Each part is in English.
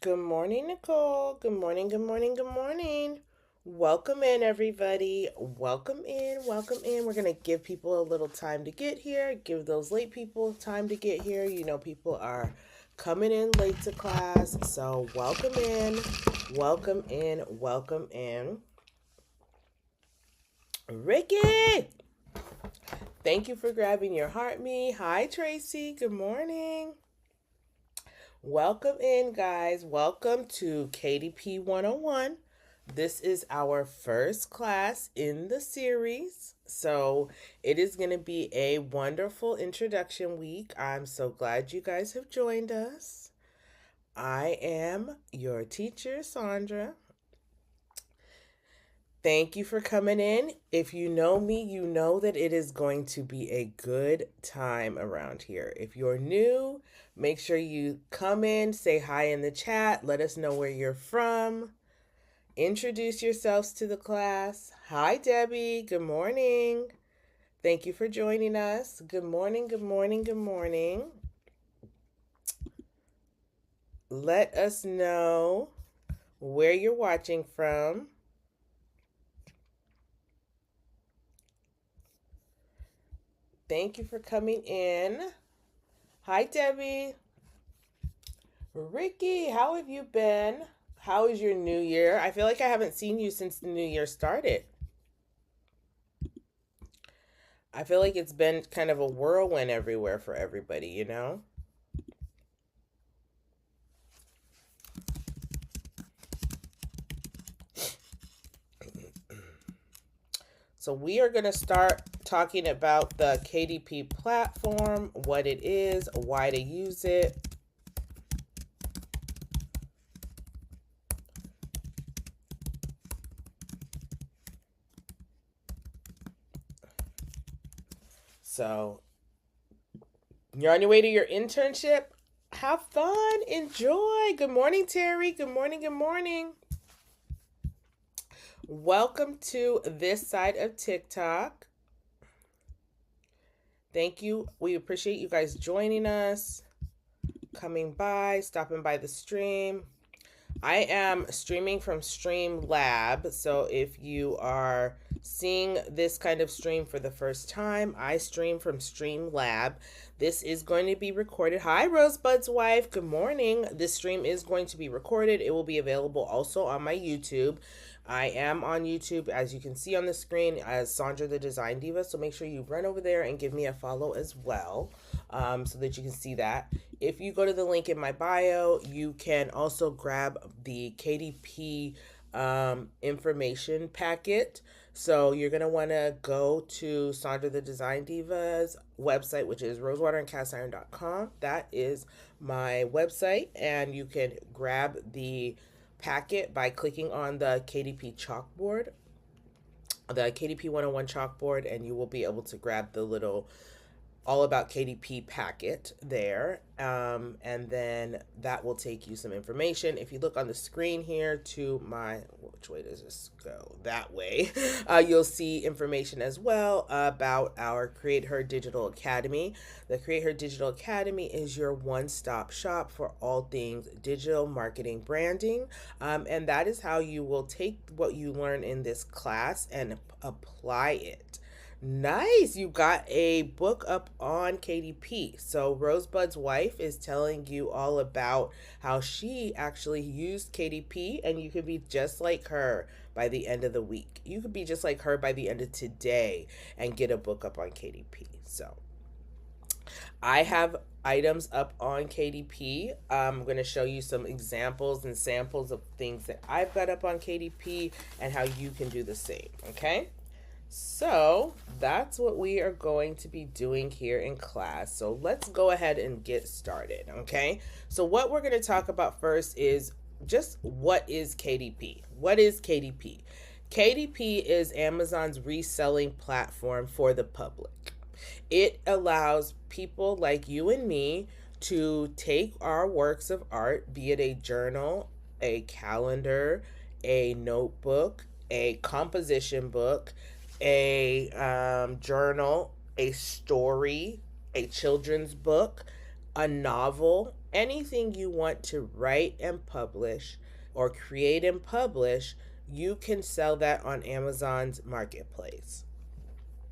Good morning, Nicole. Good morning, good morning, good morning. Welcome in, everybody. Welcome in, welcome in. We're going to give people a little time to get here, give those late people time to get here. You know, people are coming in late to class. So, welcome in, welcome in, welcome in. Ricky, thank you for grabbing your heart me. Hi, Tracy. Good morning. Welcome in, guys. Welcome to KDP 101. This is our first class in the series. So it is going to be a wonderful introduction week. I'm so glad you guys have joined us. I am your teacher, Sandra. Thank you for coming in. If you know me, you know that it is going to be a good time around here. If you're new, make sure you come in, say hi in the chat, let us know where you're from, introduce yourselves to the class. Hi, Debbie. Good morning. Thank you for joining us. Good morning, good morning, good morning. Let us know where you're watching from. Thank you for coming in. Hi, Debbie. Ricky, how have you been? How is your new year? I feel like I haven't seen you since the new year started. I feel like it's been kind of a whirlwind everywhere for everybody, you know? So, we are going to start talking about the KDP platform, what it is, why to use it. So, you're on your way to your internship? Have fun, enjoy. Good morning, Terry. Good morning, good morning. Welcome to this side of TikTok. Thank you. We appreciate you guys joining us, coming by, stopping by the stream. I am streaming from Streamlab. So if you are seeing this kind of stream for the first time, I stream from Streamlab. This is going to be recorded. Hi, Rosebud's wife. Good morning. This stream is going to be recorded. It will be available also on my YouTube. I am on YouTube, as you can see on the screen, as Sandra the Design Diva. So make sure you run over there and give me a follow as well, so that you can see that. If you go to the link in my bio, you can also grab the KDP information packet. So you're going to want to go to Sandra the Design Diva's website, which is rosewaterandcastiron.com. That is my website, and you can grab the packet by clicking on the KDP chalkboard, the KDP 101 chalkboard, and you will be able to grab the little all about KDP packet there. And then that will take you some information. If you look on the screen here to my, which way does this go? That way. You'll see information as well about our Create Her Digital Academy. The Create Her Digital Academy is your one-stop shop for all things digital marketing branding. And that is how you will take what you learn in this class and apply it. Nice. You got a book up on KDP. So Rosebud's wife is telling you all about how she actually used KDP, and you could be just like her by the end of the week. You could be just like her by the end of today and get a book up on KDP. So I have items up on KDP. I'm going to show you some examples and samples of things that I've got up on KDP and how you can do the same. Okay. So that's what we are going to be doing here in class. So let's go ahead and get started, okay? So what we're going to talk about first is just what is KDP? What is KDP? KDP is Amazon's reselling platform for the public. It allows people like you and me to take our works of art, be it a journal, a calendar, a notebook, a composition book, a journal, a story, a children's book, a novel, anything you want to write and publish or create and publish, you can sell that on Amazon's marketplace.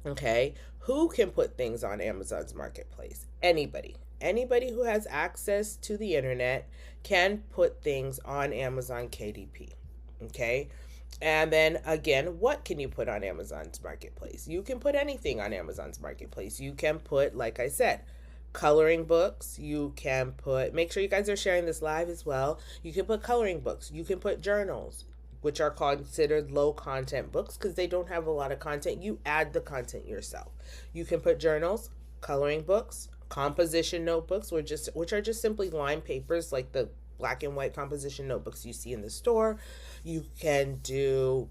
Okay. Who can put things on Amazon's marketplace? Anybody. Anybody who has access to the internet can put things on Amazon KDP. Okay. And then again, what can you put on Amazon's marketplace? You can put anything on Amazon's marketplace. You can put, like I said, coloring books. You can put, make sure you guys are sharing this live as well. You can put coloring books. You can put journals, which are considered low content books because they don't have a lot of content. You add the content yourself. You can put journals, coloring books, composition notebooks, which are just simply line papers like the black and white composition notebooks you see in the store. You can do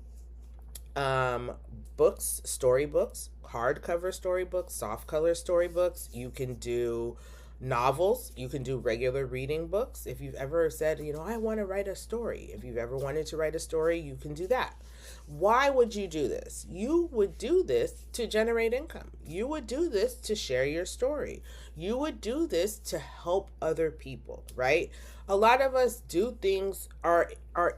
books, storybooks, hardcover storybooks, soft color storybooks. You can do novels. You can do regular reading books. If you've ever said, I want to write a story, if you've ever wanted to write a story, you can do that. Why would you do this? You would do this to generate income. You would do this to share your story. You would do this to help other people, right? A lot of us do things, are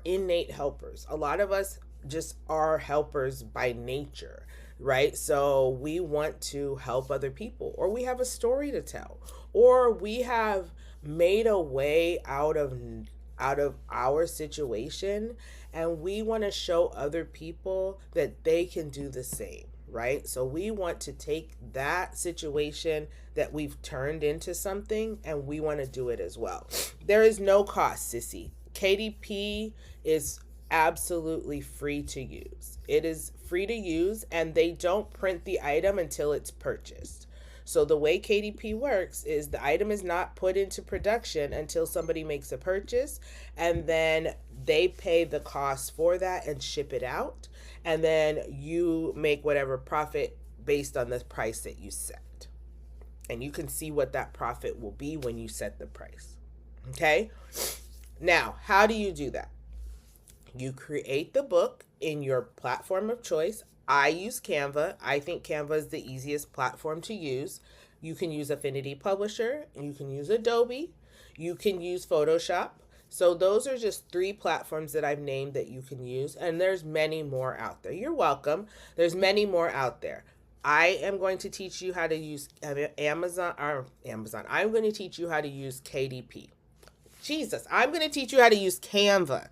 innate helpers. A lot of us just are helpers by nature, right? So we want to help other people, or we have a story to tell, or we have made a way out of our situation, and we want to show other people that they can do the same, right? So we want to take that situation that we've turned into something, and we want to do it as well. There is no cost, sissy. KDP is absolutely free to use. It is free to use, and they don't print the item until it's purchased. So the way KDP works is the item is not put into production until somebody makes a purchase, and then they pay the cost for that and ship it out, and then you make whatever profit based on the price that you set. And you can see what that profit will be when you set the price. Okay? Now, how do you do that? You create the book in your platform of choice. I use Canva. I think Canva is the easiest platform to use. You can use Affinity Publisher. You can use Adobe. You can use Photoshop. So those are just 3 platforms that I've named that you can use. And there's many more out there. You're welcome. There's many more out there. I am going to teach you how to use Amazon. I'm going to teach you how to use KDP. Jesus, I'm going to teach you how to use Canva.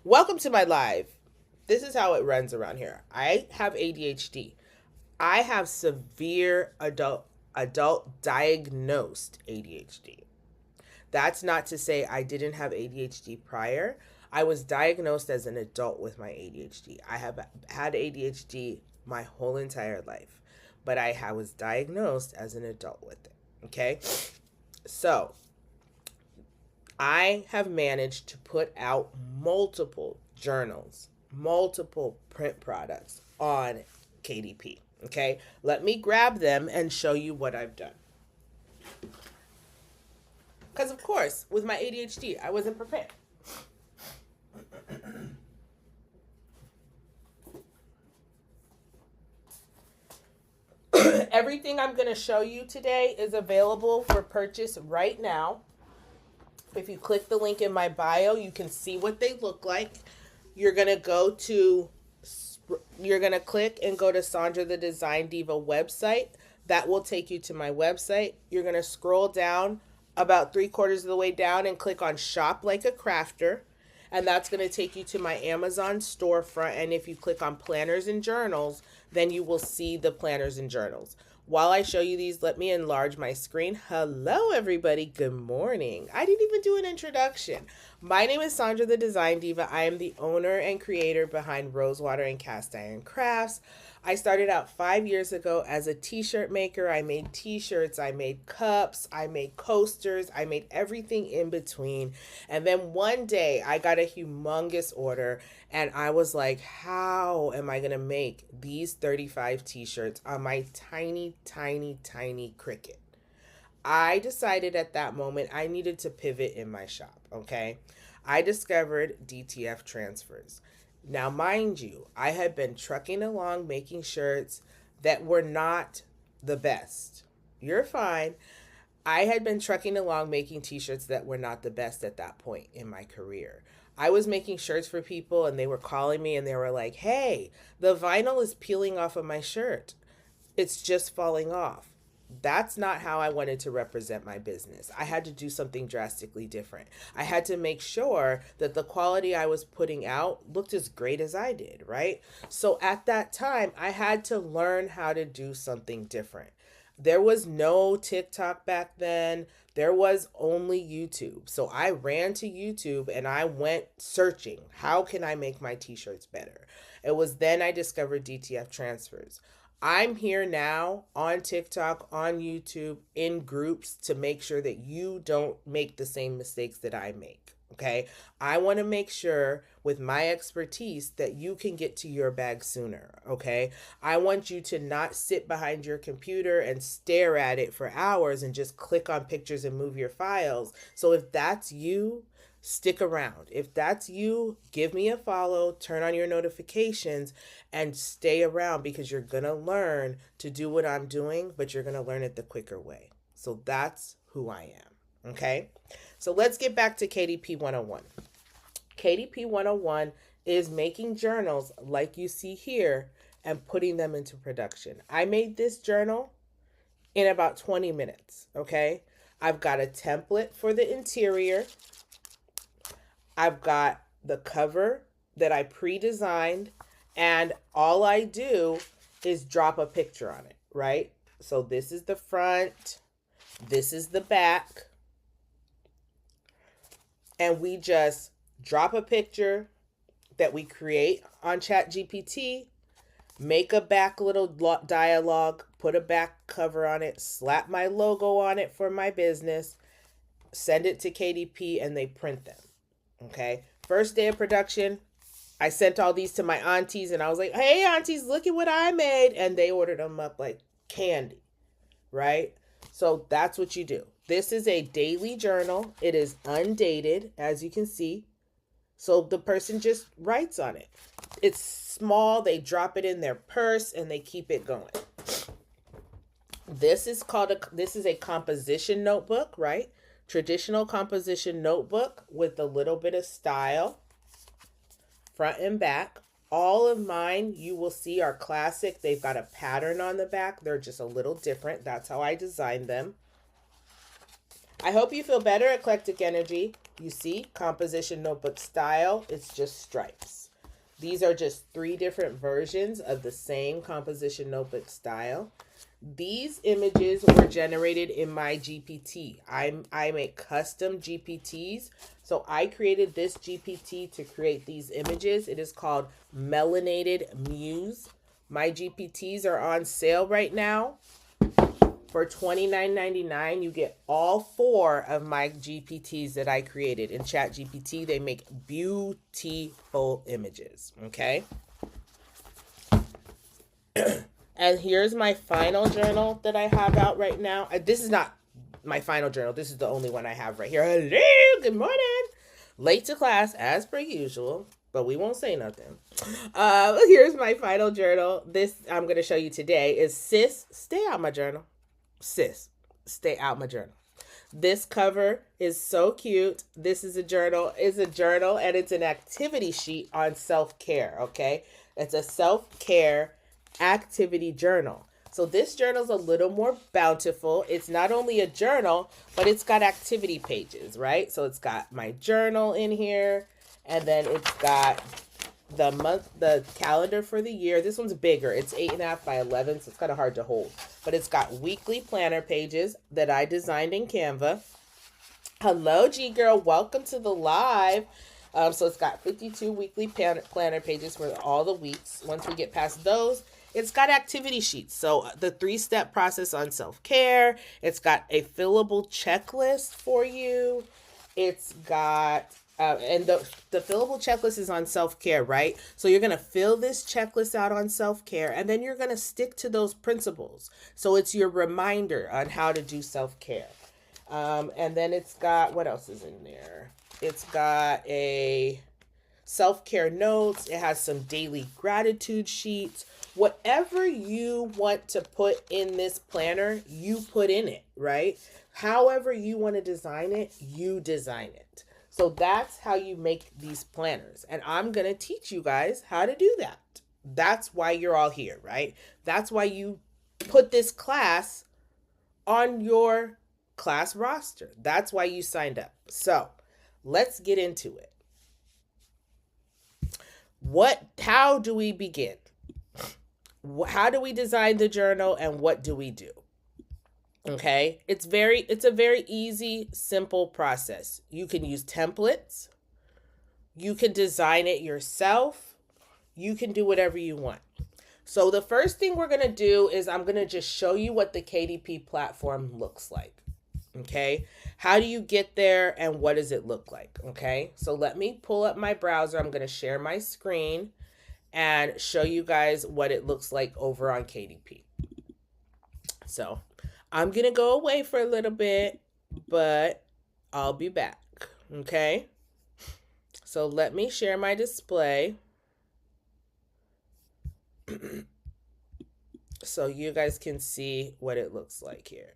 Welcome to my live. This is how it runs around here. I have ADHD. I have severe adult diagnosed ADHD. That's not to say I didn't have ADHD prior. I was diagnosed as an adult with my ADHD. I have had ADHD my whole entire life, but I was diagnosed as an adult with it. Okay? So I have managed to put out multiple journals, multiple print products on KDP. Okay, let me grab them and show you what I've done. Because, of course, with my ADHD, I wasn't prepared. Everything I'm going to show you today is available for purchase right now. If you click the link in my bio, you can see what they look like. You're going to click and go to Sandra the Design Diva website. That will take you to my website. You're going to scroll down about 3/4 of the way down and click on Shop Like a Crafter. And that's going to take you to my Amazon storefront. And if you click on Planners and Journals, then you will see the planners and journals. While I show you these, let me enlarge my screen. Hello, everybody. Good morning. I didn't even do an introduction. My name is Sandra the Design Diva. I am the owner and creator behind Rosewater and Cast Iron Crafts. I started out 5 years ago as a t-shirt maker. I made t-shirts, I made cups, I made coasters, I made everything in between. And then one day I got a humongous order and I was like, how am I going to make these 35 t-shirts on my tiny, tiny, tiny Cricut? I decided at that moment I needed to pivot in my shop, okay? I discovered DTF transfers. Now, mind you, I had been trucking along making shirts that were not the best. You're fine. I had been trucking along making t-shirts that were not the best at that point in my career. I was making shirts for people and they were calling me and they were like, "Hey, the vinyl is peeling off of my shirt. It's just falling off." That's not how I wanted to represent my business. I had to do something drastically different. I had to make sure that the quality I was putting out looked as great as I did, right? So at that time, I had to learn how to do something different. There was no TikTok back then. There was only YouTube. So I ran to YouTube and I went searching, how can I make my t-shirts better? It was then I discovered DTF transfers. I'm here now on TikTok, on YouTube, in groups to make sure that you don't make the same mistakes that I make. Okay. I want to make sure with my expertise that you can get to your bag sooner. Okay. I want you to not sit behind your computer and stare at it for hours and just click on pictures and move your files. So if that's you, stick around. If that's you, give me a follow, turn on your notifications, and stay around because you're going to learn to do what I'm doing, but you're going to learn it the quicker way. So that's who I am. Okay? So let's get back to KDP 101. KDP 101 is making journals like you see here and putting them into production. I made this journal in about 20 minutes. Okay? I've got a template for the interior. I've got the cover that I pre-designed, and all I do is drop a picture on it, right? So this is the front, this is the back, and we just drop a picture that we create on ChatGPT, make a back little dialogue, put a back cover on it, slap my logo on it for my business, send it to KDP, and they print them. Okay. First day of production, I sent all these to my aunties and I was like, "Hey aunties, look at what I made." And they ordered them up like candy, right? So that's what you do. This is a daily journal. It is undated, as you can see. So the person just writes on it. It's small. They drop it in their purse and they keep it going. This is a composition notebook, right? Traditional composition notebook with a little bit of style, front and back. All of mine you will see are classic. They've got a pattern on the back. They're just a little different. That's how I designed them. I hope you feel better, eclectic energy. You see, composition notebook style. It's just stripes. These are just 3 different versions of the same composition notebook style. These images were generated in my GPT. I make custom GPTs. So I created this GPT to create these images. It is called Melanated Muse. My GPTs are on sale right now. For $29.99, you get all 4 of my GPTs that I created in ChatGPT. They make beautiful images, okay? And here's my final journal that I have out right now. This is not my final journal. This is the only one I have right here. Hello, good morning. Late to class, as per usual, but we won't say nothing. Here's my final journal. This I'm going to show you today is Sis, Stay Out My Journal. Sis, Stay Out My Journal. This cover is so cute. This is a journal. It's a journal, and it's an activity sheet on self-care, okay? It's a self-care activity journal. So this journal is a little more bountiful. It's not only a journal, but it's got activity pages, right? So it's got my journal in here, and then it's got the calendar for the year. This one's bigger. It's 8.5 by 11, so it's kind of hard to hold. But it's got weekly planner pages that I designed in Canva. Hello, G Girl. Welcome to the live. So it's got 52 weekly planner pages for all the weeks. Once we get past those, it's got activity sheets. So the 3-step process on self-care. It's got a fillable checklist for you. It's got, and the fillable checklist is on self-care, right? So you're going to fill this checklist out on self-care, and then you're going to stick to those principles. So it's your reminder on how to do self-care. And then it's got, what else is in there? It's got a self-care notes. It has some daily gratitude sheets. Whatever you want to put in this planner, you put in it, right? However you want to design it, you design it. So that's how you make these planners. And I'm going to teach you guys how to do that. That's why you're all here, right? That's why you put this class on your class roster. That's why you signed up. So let's get into it. How do we begin? How do we design the journal and what do we do? Okay, it's a very easy, simple process. You can use templates. You can design it yourself. You can do whatever you want. So the first thing we're going to do is I'm going to just show you what the KDP platform looks like. Okay, how do you get there and what does it look like? Okay, so let me pull up my browser. I'm going to share my screen and show you guys what it looks like over on KDP. So I'm going to go away for a little bit, but I'll be back. Okay, so let me share my display so you guys can see what it looks like here.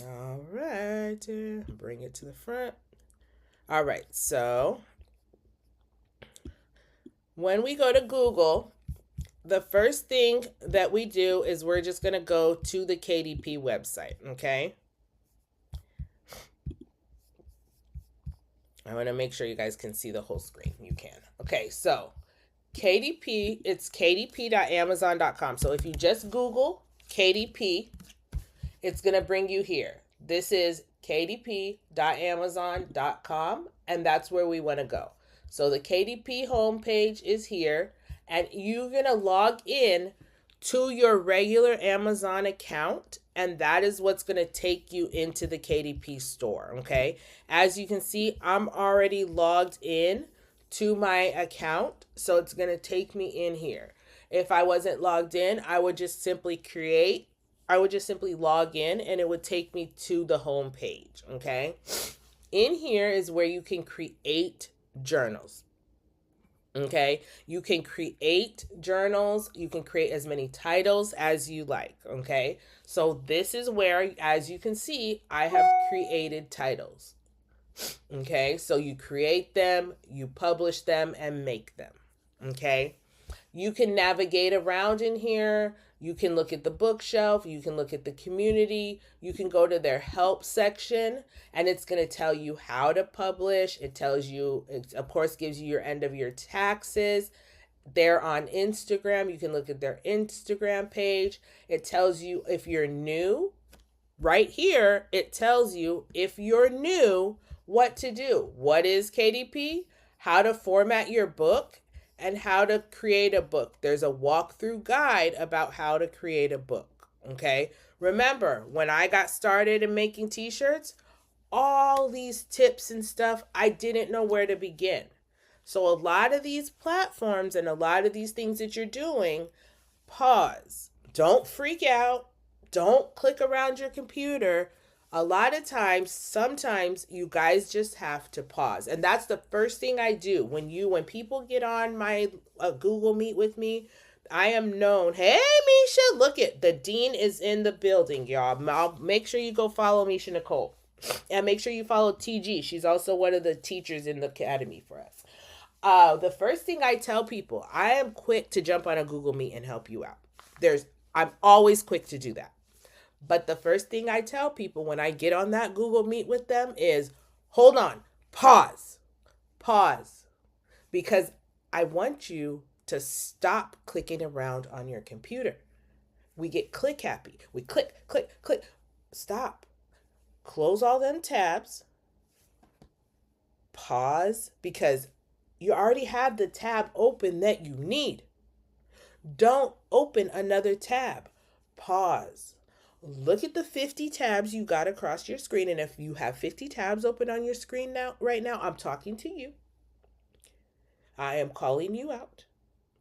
All right, bring it to the front. All right, so when we go to Google, the first thing that we do is we're just going to go to the KDP website, okay? I want to make sure you guys can see the whole screen. You can. Okay, so KDP, it's kdp.amazon.com. So if you just Google KDP, it's going to bring you here. This is kdp.amazon.com, and that's where we want to go. So the KDP homepage is here, and you're going to log in to your regular Amazon account, and that is what's going to take you into the KDP store, okay? As you can see, I'm already logged in to my account, so it's going to take me in here. If I wasn't logged in, I would just simply log in and it would take me to the home page, okay? In here is where you can create journals. Okay, you can create journals. You can create as many titles as you like. Okay, so this is where, as you can see, I have created titles. Okay, so you create them, you publish them, and make them. Okay, you can navigate around in here. You can look at the bookshelf. You can look at the community. You can go to their help section, and it's going to tell you how to publish. It tells you, it of course, gives you your end of year taxes. They're on Instagram. You can look at their Instagram page. It tells you if you're new. Right here, it tells you if you're new, what to do. What is KDP? How to format your book and how to create a book. There's a walkthrough guide about how to create a book, okay? Remember, when I got started in making t-shirts, all these tips and stuff, I didn't know where to begin. So a lot of these platforms and a lot of these things that you're doing, pause. Don't freak out. Don't click around your computer. A lot of times, sometimes you guys just have to pause. And that's the first thing I do. When people get on my Google Meet with me, I am known. Hey, Misha, look it. The dean is in the building, y'all. I'll make sure you go follow Misha Nicole. And make sure you follow TG. She's also one of the teachers in the academy for us. The first thing I tell people, I am quick to jump on a Google Meet and help you out. I'm always quick to do that. But the first thing I tell people when I get on that Google Meet with them is, hold on, pause, because I want you to stop clicking around on your computer. We get click happy. We click. Stop. Close all them tabs. Pause, because you already have the tab open that you need. Don't open another tab. Pause. Look at the 50 tabs you got across your screen. And if you have 50 tabs open on your screen right now, I'm talking to you. I am calling you out.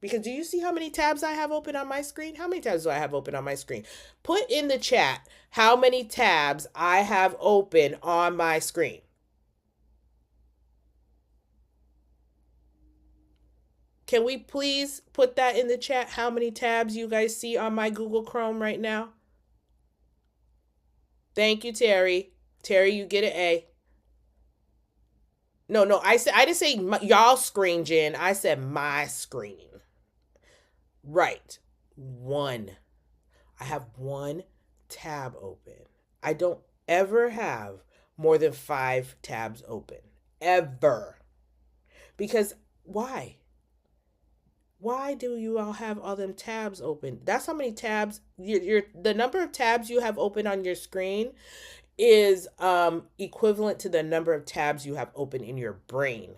Because do you see how many tabs I have open on my screen? How many tabs do I have open on my screen? Put in the chat how many tabs I have open on my screen. Can we please put that in the chat? How many tabs you guys see on my Google Chrome right now? Thank you, Terry. Terry, you get an A. No, I didn't say y'all screen, Jen. I said my screen. Right. One. I have one tab open. I don't ever have more than 5 tabs open. Ever. Because why? Why do you all have all them tabs open? That's how many tabs the number of tabs you have open on your screen is equivalent to the number of tabs you have open in your brain.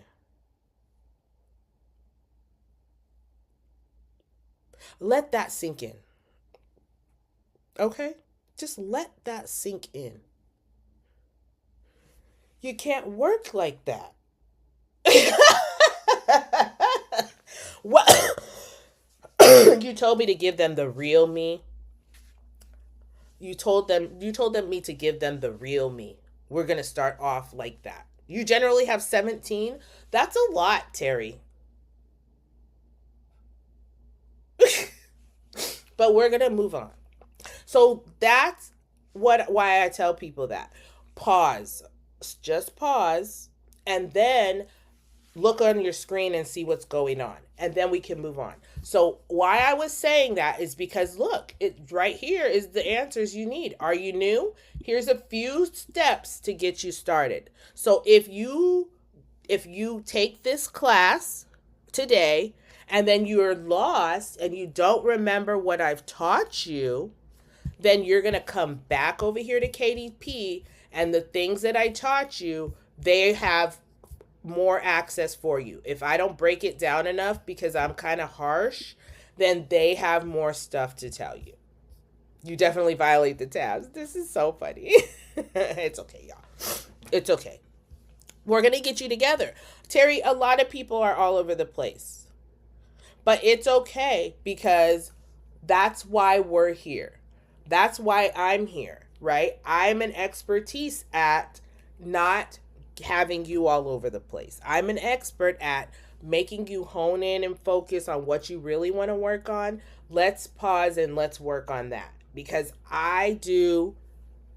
Let that sink in. Okay? Just let that sink in. You can't work like that. What? You told me to give them the real me. You told them me to give them the real me. We're going to start off like that. You generally have 17. That's a lot, Terry. But we're going to move on. So that's why I tell people that. Pause. Just pause and then look on your screen and see what's going on. And then we can move on. So why I was saying that is because look, it right here is the answers you need. Are you new? Here's a few steps to get you started. So if you take this class today and then you're lost and you don't remember what I've taught you, then you're going to come back over here to KDP, and the things that I taught you, they have more access for you. If I don't break it down enough because I'm kind of harsh, then they have more stuff to tell you. You definitely violate the tabs. This is so funny. It's okay, y'all. It's okay. We're going to get you together. Terry, a lot of people are all over the place. But it's okay because that's why we're here. That's why I'm here, right? I'm an expertise at not having you all over the place. I'm an expert at making you hone in and focus on what you really want to work on. Let's pause and let's work on that because I do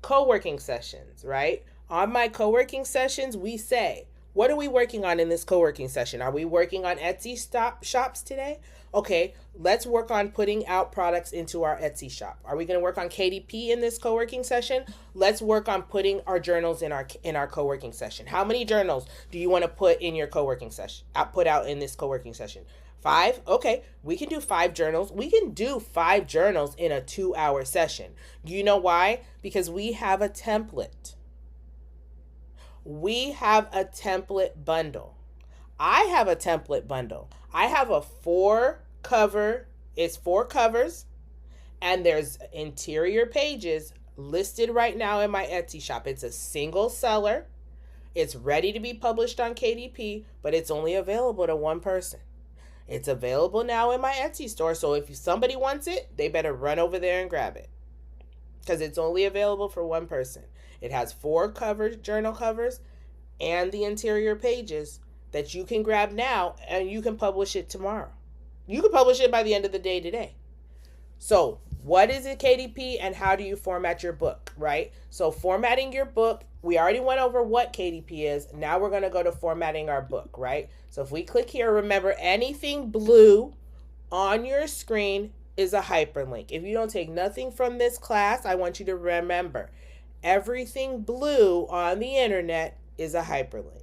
co-working sessions, right? On my co-working sessions, we say, what are we working on in this co-working session? Are we working on Etsy shops today? Okay, let's work on putting out products into our Etsy shop. Are we going to work on KDP in this co-working session? Let's work on putting our journals in our co-working session. How many journals do you want to put in your co-working session? Put out in this co-working session? 5? Okay, we can do 5 journals. We can do 5 journals in a 2-hour session. You know why? Because we have a template. We have a template bundle. I have a template bundle. I have a 4-cover. It's 4 covers, and there's interior pages listed right now in my Etsy shop. It's a single seller. It's ready to be published on KDP, but it's only available to one person. It's available now in my Etsy store, so if somebody wants it, they better run over there and grab it because it's only available for one person. It has 4 journal covers and the interior pages that you can grab now, and you can publish it tomorrow. You can publish it by the end of the day today. So what is it, KDP, and how do you format your book, right? So formatting your book, we already went over what KDP is. Now we're going to go to formatting our book, right? So if we click here, remember anything blue on your screen is a hyperlink. If you don't take nothing from this class, I want you to remember everything blue on the internet is a hyperlink.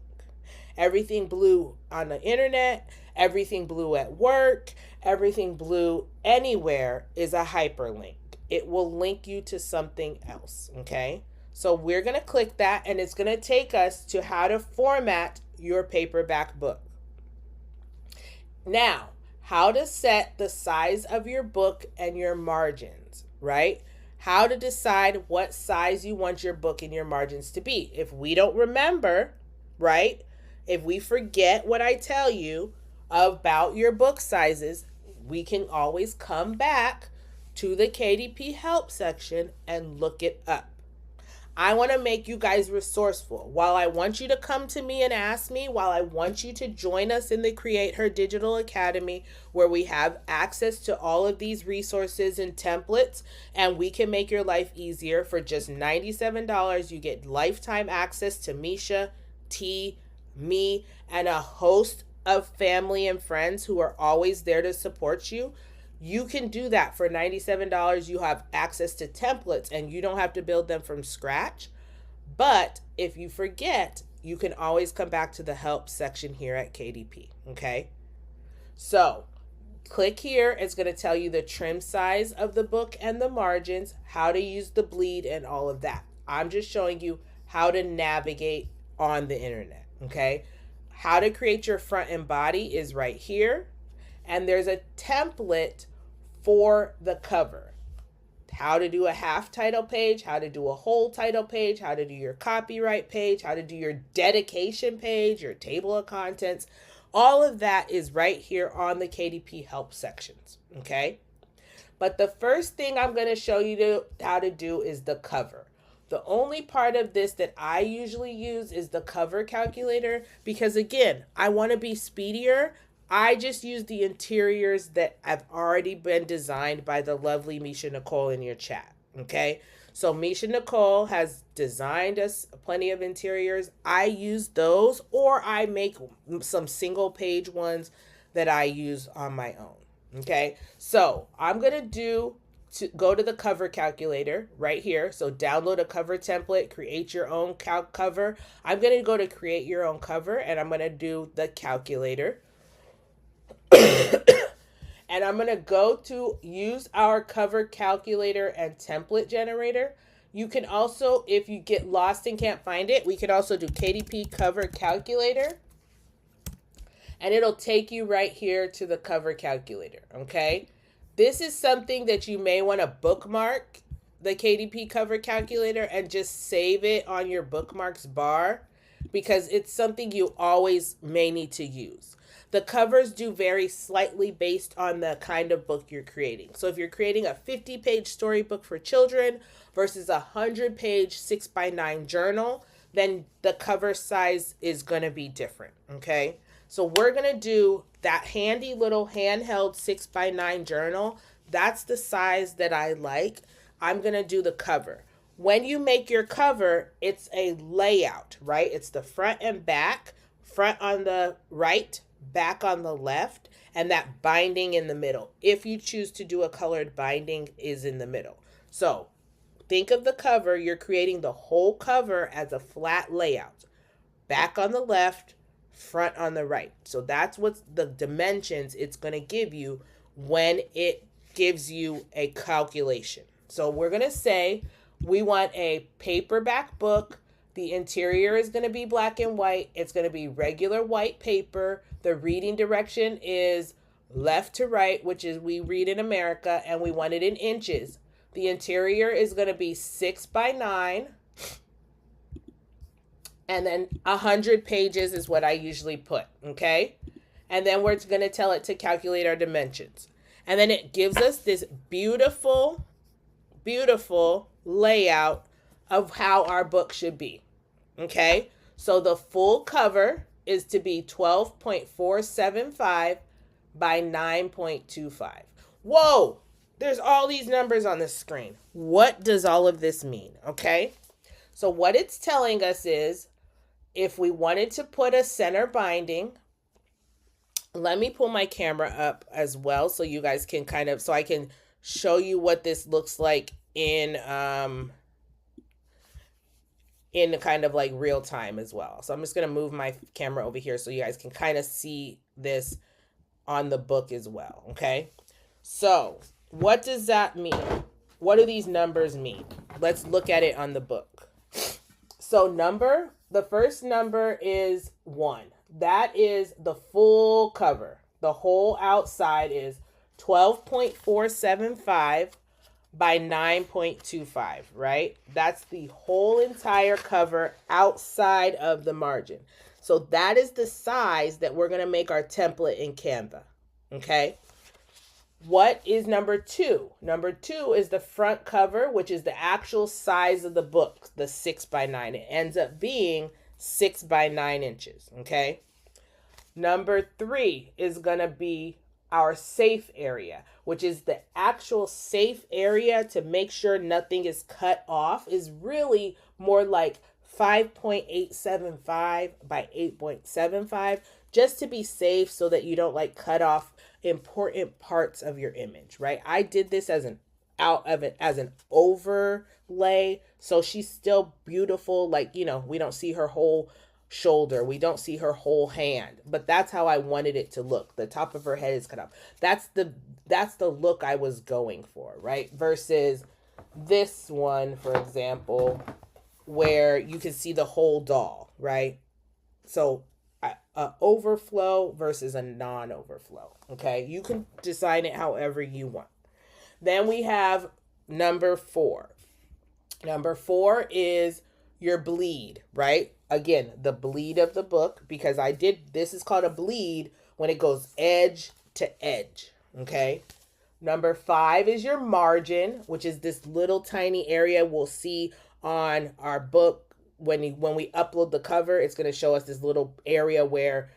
Everything blue on the internet, everything blue at work, everything blue anywhere is a hyperlink. It will link you to something else, okay? So we're going to click that, and it's going to take us to how to format your paperback book. Now, how to set the size of your book and your margins, right? How to decide what size you want your book and your margins to be. If we don't remember, right? If we forget what I tell you about your book sizes, we can always come back to the KDP help section and look it up. I want to make you guys resourceful. While I want you to come to me and ask me, while I want you to join us in the Create Her Digital Academy, where we have access to all of these resources and templates, and we can make your life easier for just $97. You get lifetime access to Misha, T, me, and a host of family and friends who are always there to support you. You can do that for $97. You have access to templates and you don't have to build them from scratch. But if you forget, you can always come back to the help section here at KDP. Okay. So click here. It's going to tell you the trim size of the book and the margins, how to use the bleed and all of that. I'm just showing you how to navigate on the internet. Okay. How to create your front and body is right here. And there's a template for the cover. How to do a half title page, how to do a whole title page, how to do your copyright page, how to do your dedication page, your table of contents. All of that is right here on the KDP help sections, okay? But the first thing I'm going to show you how to do is the cover. The only part of this that I usually use is the cover calculator because, again, I want to be speedier. I just use the interiors that have already been designed by the lovely Misha Nicole in your chat, okay? So Misha Nicole has designed us plenty of interiors. I use those, or I make some single page ones that I use on my own, okay? So I'm going to go to the cover calculator right here. So download a cover template, create your own cover. I'm going to go to create your own cover, and I'm going to do the calculator. And I'm going to go to use our cover calculator and template generator. You can also, if you get lost and can't find it, we could also do KDP cover calculator. And it'll take you right here to the cover calculator, okay? This is something that you may want to bookmark, the KDP cover calculator, and just save it on your bookmarks bar because it's something you always may need to use. The covers do vary slightly based on the kind of book you're creating. So if you're creating a 50-page storybook for children versus a 100-page 6x9 journal, then the cover size is going to be different, okay? So we're going to do that handy little handheld 6x9 journal. That's the size that I like. I'm going to do the cover. When you make your cover, it's a layout, right? It's the front and back, front on the right, back on the left, and that binding in the middle. If you choose to do a colored binding is in the middle. So think of the cover. You're creating the whole cover as a flat layout. Back on the left, front on the right. So that's what the dimensions it's going to give you when it gives you a calculation. So we're going to say we want a paperback book. The interior is going to be black and white. It's going to be regular white paper. The reading direction is left to right, which is we read in America, and we want it in inches. The interior is going to be 6x9. And then 100 pages is what I usually put, okay? And then we're going to tell it to calculate our dimensions. And then it gives us this beautiful, beautiful layout of how our book should be, okay? So the full cover is to be 12.475 by 9.25. Whoa, there's all these numbers on the screen. What does all of this mean, okay? So what it's telling us is if we wanted to put a center binding, let me pull my camera up as well so you guys can kind of, so I can show you what this looks like in kind of like real time as well. So I'm just going to move my camera over here so you guys can kind of see this on the book as well. Okay. So what does that mean? What do these numbers mean? Let's look at it on the book. So the first number is 1. That is the full cover. The whole outside is 12.475 by 9.25, right? That's the whole entire cover outside of the margin. So that is the size that we're going to make our template in Canva, okay? What is number two? Number two is the front cover, which is the actual size of the book, the 6 by 9. It ends up being 6 by 9 inches. Okay. Number three is going to be our safe area, which is the actual safe area to make sure nothing is cut off, is really more like 5.875 by 8.75, just to be safe so that you don't like cut off important parts of your image, right? I did this as an out of it as an overlay, so she's still beautiful. Like, we don't see her whole shoulder, we don't see her whole hand, but that's how I wanted it to look. The top of her head is cut off. That's the look I was going for, right? Versus this one, for example, where you can see the whole doll, right? So a overflow versus a non-overflow. Okay, you can design it however you want. Then we have number four. Number four is your bleed, right? Again, the bleed of the book, because this is called a bleed when it goes edge to edge. Okay. Number five is your margin, which is this little tiny area we'll see on our book. When we upload the cover, it's going to show us this little area where,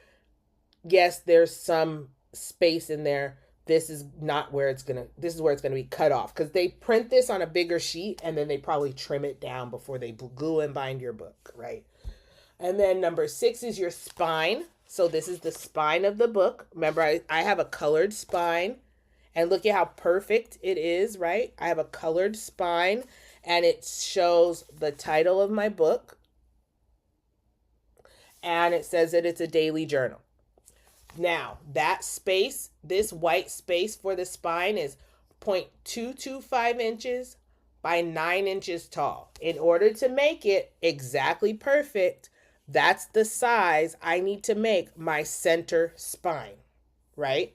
yes, there's some space in there. This is where it's going to be cut off, because they print this on a bigger sheet and then they probably trim it down before they glue and bind your book, right? And then number six is your spine. So this is the spine of the book. Remember, I have a colored spine, and look at how perfect it is, right? I have a colored spine, and it shows the title of my book, and it says that it's a daily journal. Now, that space, this white space for the spine, is 0.225 inches by 9 inches tall. In order to make it exactly perfect, that's the size I need to make my center spine, right?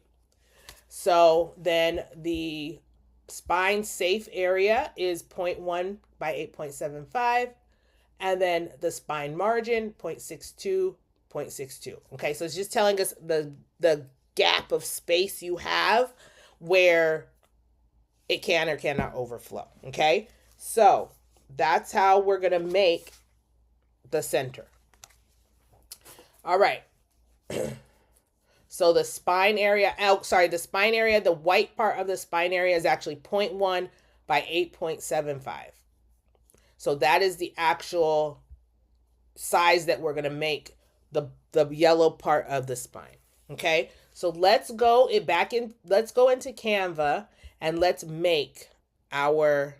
So then the spine safe area is 0.1 by 8.75. And then the spine margin, 0.62, 0.62. Okay, so it's just telling us the gap of space you have where it can or cannot overflow. Okay, so that's how we're going to make the center. All right. So the spine area, the white part of the spine area is actually 0.1 by 8.75. So that is the actual size that we're going to make the yellow part of the spine. Okay? So let's go into Canva and let's make our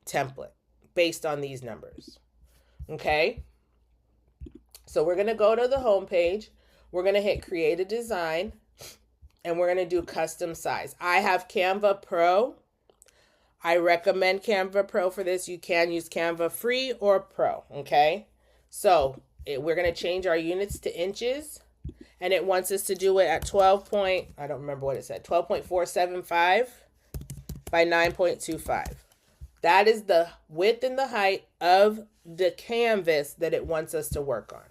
template based on these numbers. Okay? So we're going to go to the home page. We're going to hit create a design, and we're going to do custom size. I have Canva Pro. I recommend Canva Pro for this. You can use Canva free or Pro. Okay. So we're going to change our units to inches, and it wants us to do it at 12.475 by 9.25. That is the width and the height of the canvas that it wants us to work on.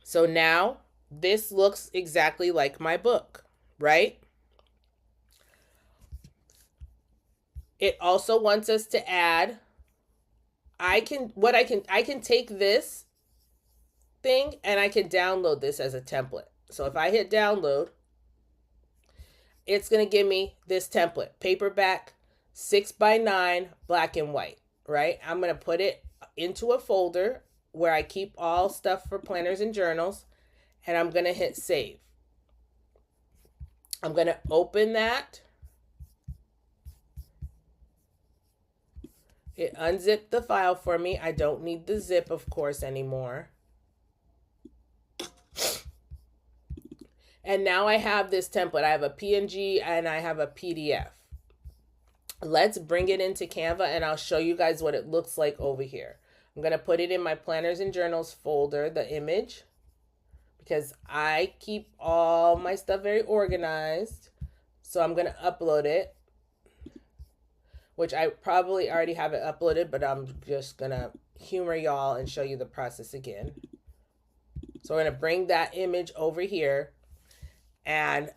So now this looks exactly like my book, right? It also wants us to add, I can take this thing and I can download this as a template. So if I hit download, it's going to give me this template, paperback, 6x9, black and white, right? I'm going to put it into a folder where I keep all stuff for planners and journals, and I'm going to hit save. I'm going to open that. It unzipped the file for me. I don't need the zip, of course, anymore. And now I have this template. I have a PNG and I have a PDF. Let's bring it into Canva, and I'll show you guys what it looks like over here. I'm going to put it in my planners and journals folder, the image, because I keep all my stuff very organized. So I'm going to upload it, which I probably already have it uploaded, but I'm just going to humor y'all and show you the process again. So we're going to bring that image over here, and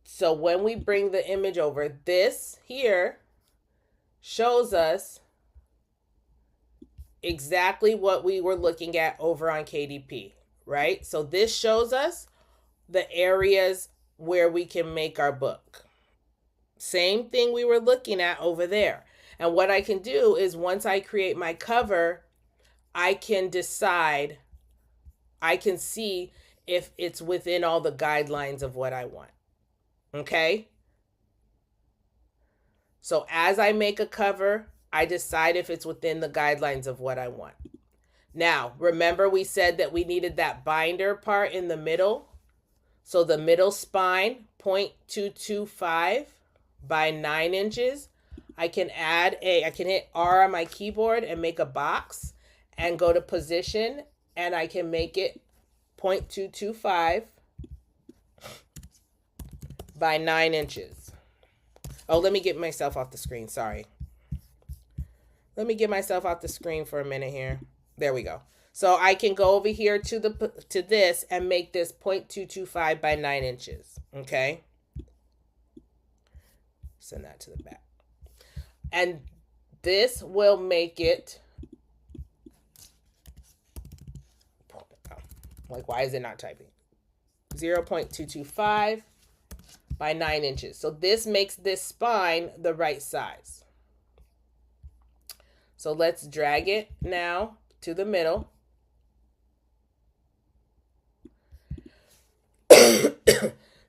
So when we bring the image over, this here shows us exactly what we were looking at over on KDP, right? So this shows us the areas where we can make our book. Same thing we were looking at over there. And what I can do is once I create my cover, I can decide, I can see if it's within all the guidelines of what I want. Okay? So as I make a cover, I decide if it's within the guidelines of what I want. Now, remember we said that we needed that binder part in the middle? So the middle spine, 0.225 by 9 inches. I can hit R on my keyboard and make a box and go to position, and I can make it 0.225 by 9 inches. Oh, let me get myself off the screen. Sorry. Let me get myself off the screen for a minute here. There we go. So I can go over here to this and make this 0.225 by 9 inches. Okay. Send that to the back. And this will make it, like, why is it not typing? 0.225 by 9 inches. So this makes this spine the right size. So let's drag it now to the middle.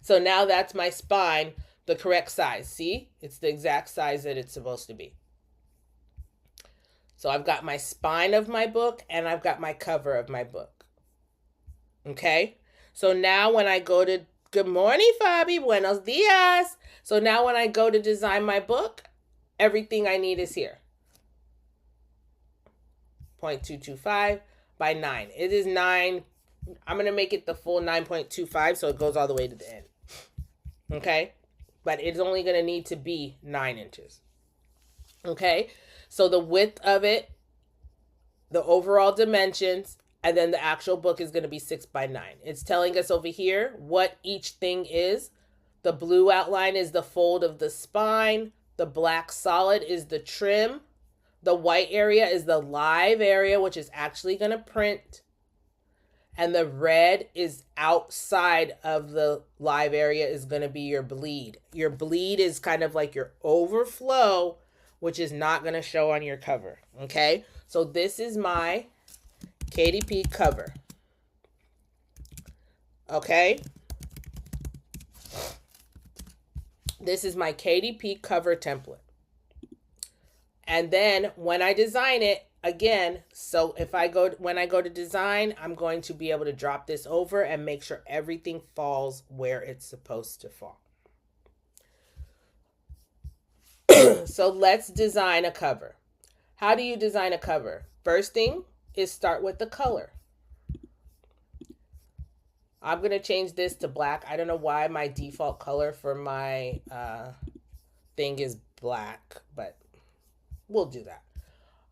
So now that's my spine, the correct size. See, it's the exact size that it's supposed to be. So I've got my spine of my book and I've got my cover of my book. Okay. So now when I go to, good morning, Fabi, buenos dias. So now when I go to design my book, everything I need is here. 0.225 by 9. It is 9. I'm going to make it the full 9.25 so it goes all the way to the end. Okay? But it's only going to need to be 9 inches. Okay? So the width of it, the overall dimensions, and then the actual book is going to be 6 by 9. It's telling us over here what each thing is. The blue outline is the fold of the spine. The black solid is the trim. The white area is the live area, which is actually going to print. And the red is outside of the live area is going to be your bleed. Your bleed is kind of like your overflow, which is not going to show on your cover. Okay? So this is my KDP cover. Okay? This is my KDP cover template. And then when I design it, again, so when I go to design, I'm going to be able to drop this over and make sure everything falls where it's supposed to fall. So let's design a cover. How do you design a cover? First thing is start with the color. I'm going to change this to black. I don't know why my default color for my thing is black, but we'll do that.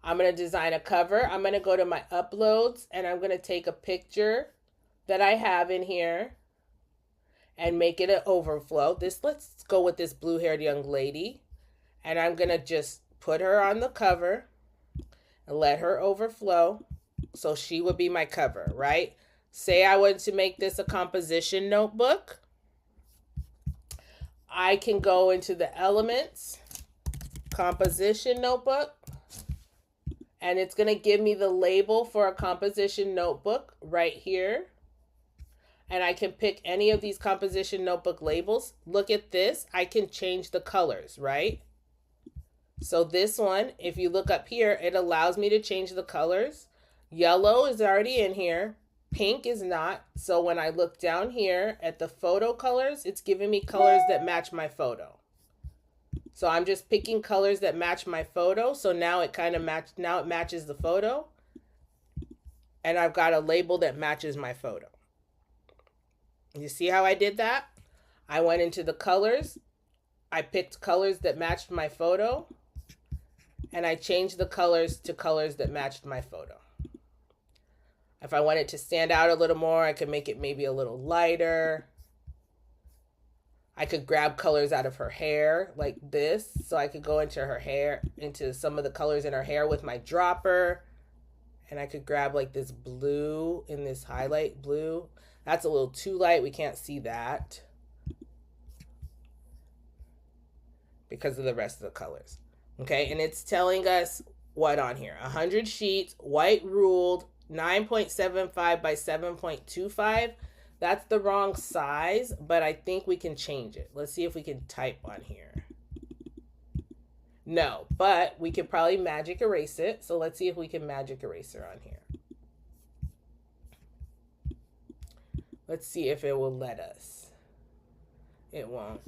I'm going to design a cover. I'm going to go to my uploads and I'm going to take a picture that I have in here and make it an overflow. Let's go with this blue-haired young lady. And I'm going to just put her on the cover and let her overflow. So she would be my cover, right? Say I wanted to make this a composition notebook. I can go into the elements, composition notebook. And it's going to give me the label for a composition notebook right here. And I can pick any of these composition notebook labels. Look at this. I can change the colors, right? So this one, if you look up here, it allows me to change the colors. Yellow is already in here. Pink is not. So when I look down here at the photo colors, it's giving me colors that match my photo. So I'm just picking colors that match my photo. So now it matches the photo. And I've got a label that matches my photo. You see how I did that? I went into the colors. I picked colors that matched my photo. And I changed the colors to colors that matched my photo. If I want it to stand out a little more, I can make it maybe a little lighter. I could grab colors out of her hair like this. So I could go into her hair, into some of the colors in her hair with my dropper. And I could grab like this blue in this highlight blue. That's a little too light. We can't see that because of the rest of the colors. Okay, and it's telling us what on here? 100 sheets, white ruled, 9.75 by 7.25. That's the wrong size, but I think we can change it. Let's see if we can type on here. No, but we could probably magic erase it. So let's see if we can magic eraser on here. Let's see if it will let us. It won't.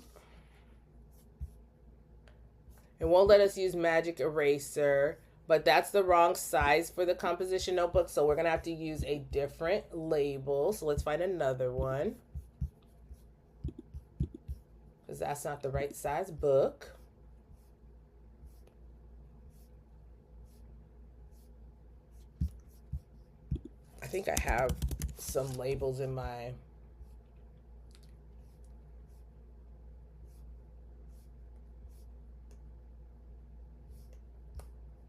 It won't let us use magic eraser, but that's the wrong size for the composition notebook. So we're going to have to use a different label. So let's find another one, because that's not the right size book. I think I have some labels in my...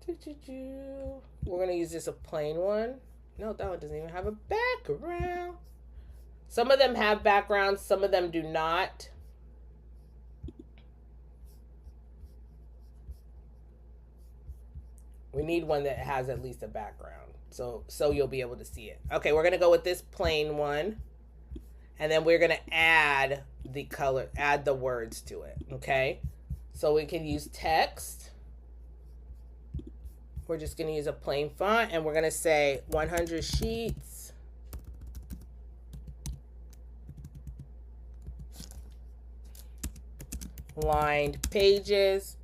We're going to use just a plain one. No, that one doesn't even have a background. Some of them have backgrounds, some of them do not. We need one that has at least a background. So you'll be able to see it. Okay, we're going to go with this plain one. And then we're going to add the color, add the words to it. Okay, so we can use text. We're just going to use a plain font, and we're going to say 100 sheets. Lined pages.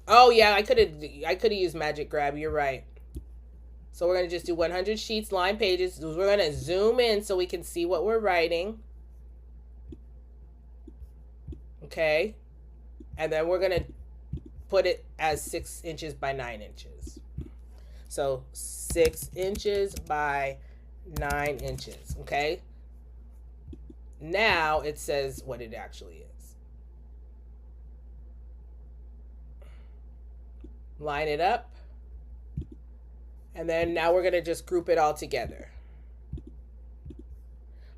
Oh yeah, I could have used Magic Grab. You're right. So we're going to just do 100 sheets, lined pages. We're going to zoom in so we can see what we're writing. Okay. And then we're going to put it as 6 inches by 9 inches. So 6 inches by 9 inches. Okay. Now it says what it actually is. Line it up. And then now we're going to just group it all together.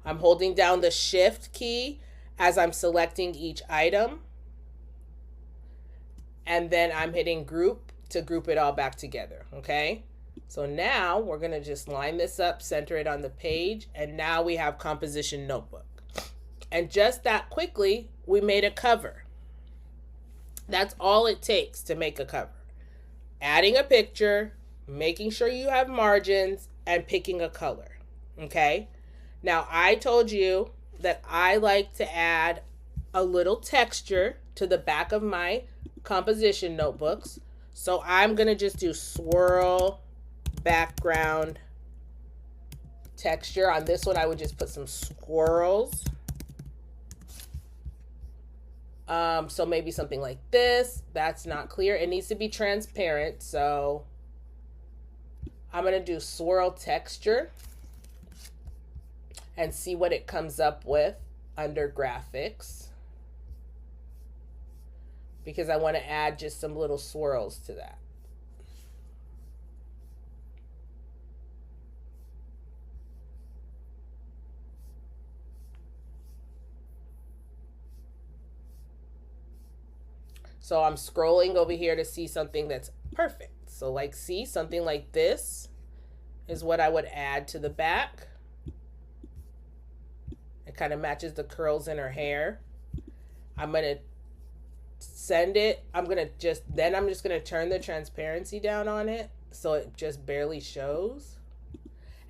I'm holding down the Shift key as I'm selecting each item. And then I'm hitting group to group it all back together, okay? So now we're going to just line this up, center it on the page, and now we have composition notebook. And just that quickly, we made a cover. That's all it takes to make a cover. Adding a picture, making sure you have margins, and picking a color, okay? Now, I told you that I like to add a little texture to the back of my composition notebooks. So I'm going to just do swirl background texture. On this one, I would just put some swirls. So maybe something like this. That's not clear. It needs to be transparent. So I'm going to do swirl texture and see what it comes up with under graphics, because I want to add just some little swirls to that. So I'm scrolling over here to see something that's perfect. So like, see, something like this is what I would add to the back. It kind of matches the curls in her hair. I'm going to send it. I'm just going to turn the transparency down on it so it just barely shows.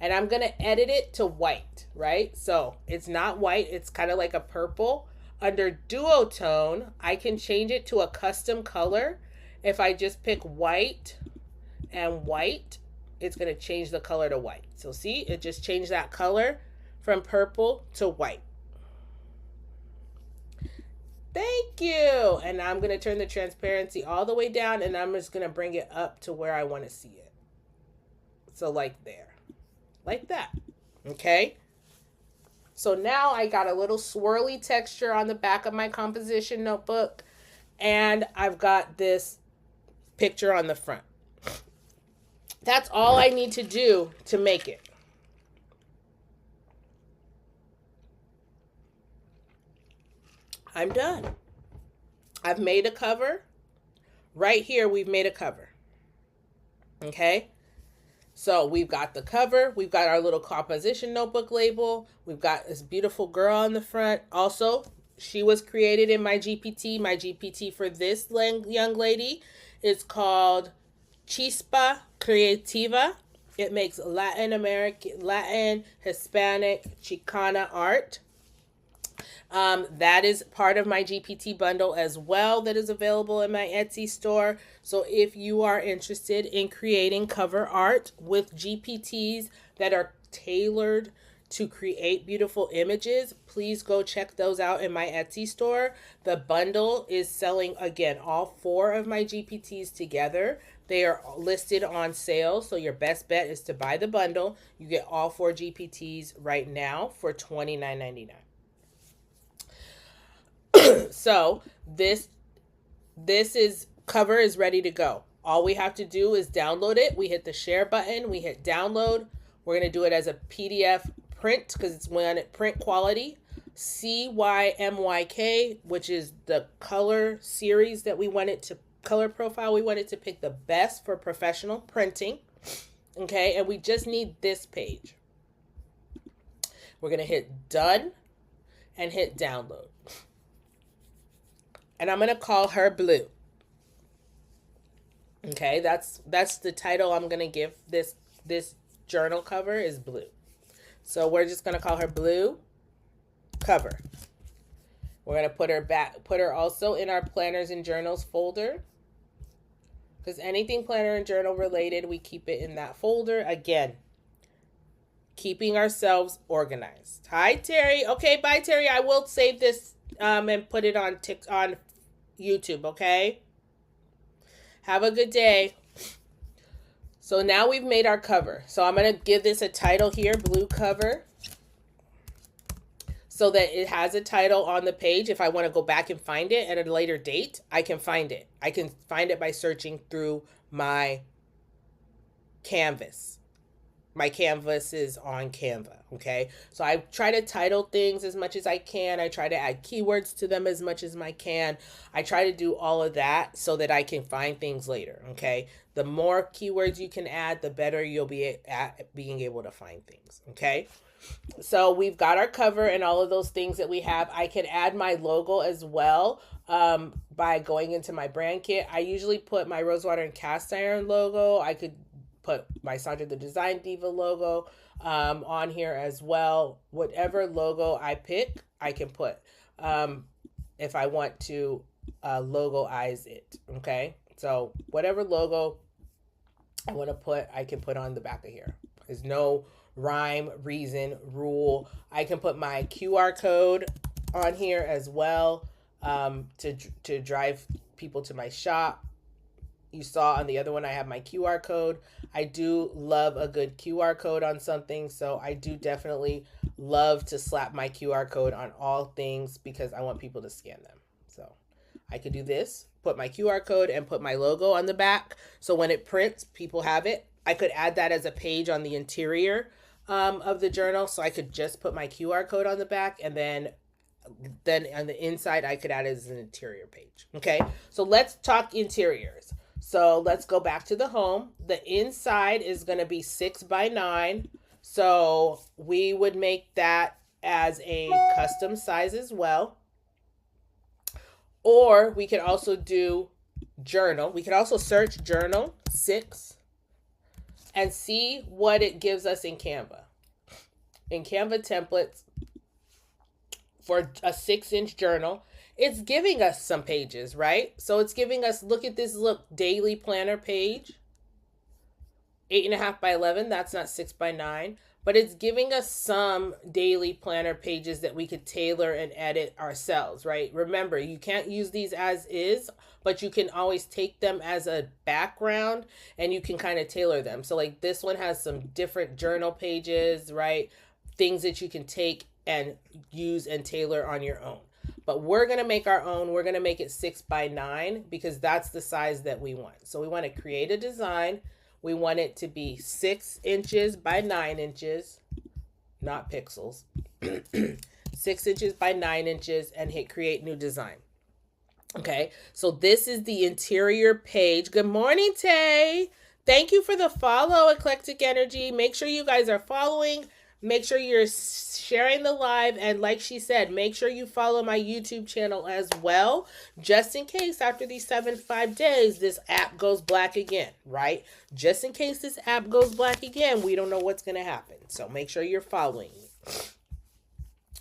And I'm going to edit it to white, right? So it's not white. It's kind of like a purple. Under duotone, I can change it to a custom color. If I just pick white and white, it's going to change the color to white. So see, it just changed that color from purple to white. Thank you. And I'm going to turn the transparency all the way down, and I'm just going to bring it up to where I want to see it. So like there, like that. Okay. So now I got a little swirly texture on the back of my composition notebook, and I've got this picture on the front. That's all I need to do to make it. I'm done. I've made a cover. Right here, we've made a cover. Okay? So we've got the cover. We've got our little composition notebook label. We've got this beautiful girl on the front. Also, she was created in my GPT. My GPT for this young lady is called Chispa Creativa. It makes Latin American, Latin, Hispanic, Chicana art. That is part of my GPT bundle as well, that is available in my Etsy store. So if you are interested in creating cover art with GPTs that are tailored to create beautiful images, please go check those out in my Etsy store. The bundle is selling, again, all 4 of my GPTs together. They are listed on sale, so your best bet is to buy the bundle. You get all 4 GPTs right now for $29.99. So this cover is ready to go. All we have to do is download it. We hit the share button, we hit download. We're going to do it as a PDF print because it's one print quality. CYMYK, which is the color series that we wanted to, color profile we wanted to pick the best for professional printing. Okay, and we just need this page. We're going to hit done and hit download. And I'm going to call her Blue. Okay, that's the title I'm going to give this journal cover is Blue. So we're just going to call her Blue cover. We're going to put her also in our planners and journals folder. Because anything planner and journal related, we keep it in that folder. Again, keeping ourselves organized. Hi, Terry. Okay, bye, Terry. I will save this and put it on YouTube, okay? Have a good day. So now we've made our cover. So I'm going to give this a title here, Blue cover, so that it has a title on the page. If I want to go back and find it at a later date, I can find it. I can find it by searching through my canvas. My canvas is on Canva, okay? So I try to title things as much as I can. I try to add keywords to them as much as I can. I try to do all of that so that I can find things later, okay? The more keywords you can add, the better you'll be at being able to find things, okay? So we've got our cover and all of those things that we have. I can add my logo as well by going into my brand kit. I usually put my Rosewater and Cast Iron logo. I could put my Sandra the Design Diva logo on here as well. Whatever logo I pick, I can put if I want to logoize it, okay? So whatever logo I want to put, I can put on the back of here. There's no rhyme, reason, rule. I can put my QR code on here as well to drive people to my shop. You saw on the other one, I have my QR code. I do love a good QR code on something, so I do definitely love to slap my QR code on all things because I want people to scan them. So I could do this, put my QR code and put my logo on the back. So when it prints, people have it. I could add that as a page on the interior of the journal. So I could just put my QR code on the back, and then on the inside, I could add it as an interior page. Okay, so let's talk interiors. So let's go back to the home. The inside is going to be 6x9. So we would make that as a custom size as well. Or we could also do journal. We could also search journal 6 and see what it gives us in Canva. In Canva templates for a 6-inch journal, it's giving us some pages, right? So it's giving us, look at this, daily planner page, 8.5 by 11. That's not 6x9, but it's giving us some daily planner pages that we could tailor and edit ourselves, right? Remember, you can't use these as is, but you can always take them as a background and you can kind of tailor them. So like this one has some different journal pages, right? Things that you can take and use and tailor on your own. But we're going to make our own. We're going to make it 6x9 because that's the size that we want. So we want to create a design. We want it to be 6 inches by 9 inches, not pixels. 6 inches by 9 inches, and hit create new design. Okay, so this is the interior page. Good morning, Tay. Thank you for the follow, Eclectic Energy. Make sure you guys are following. Make sure you're sharing the live. And like she said, make sure you follow my YouTube channel as well. Just in case after these 75 days, this app goes black again, right? Just in case this app goes black again, we don't know what's going to happen. So make sure you're following me.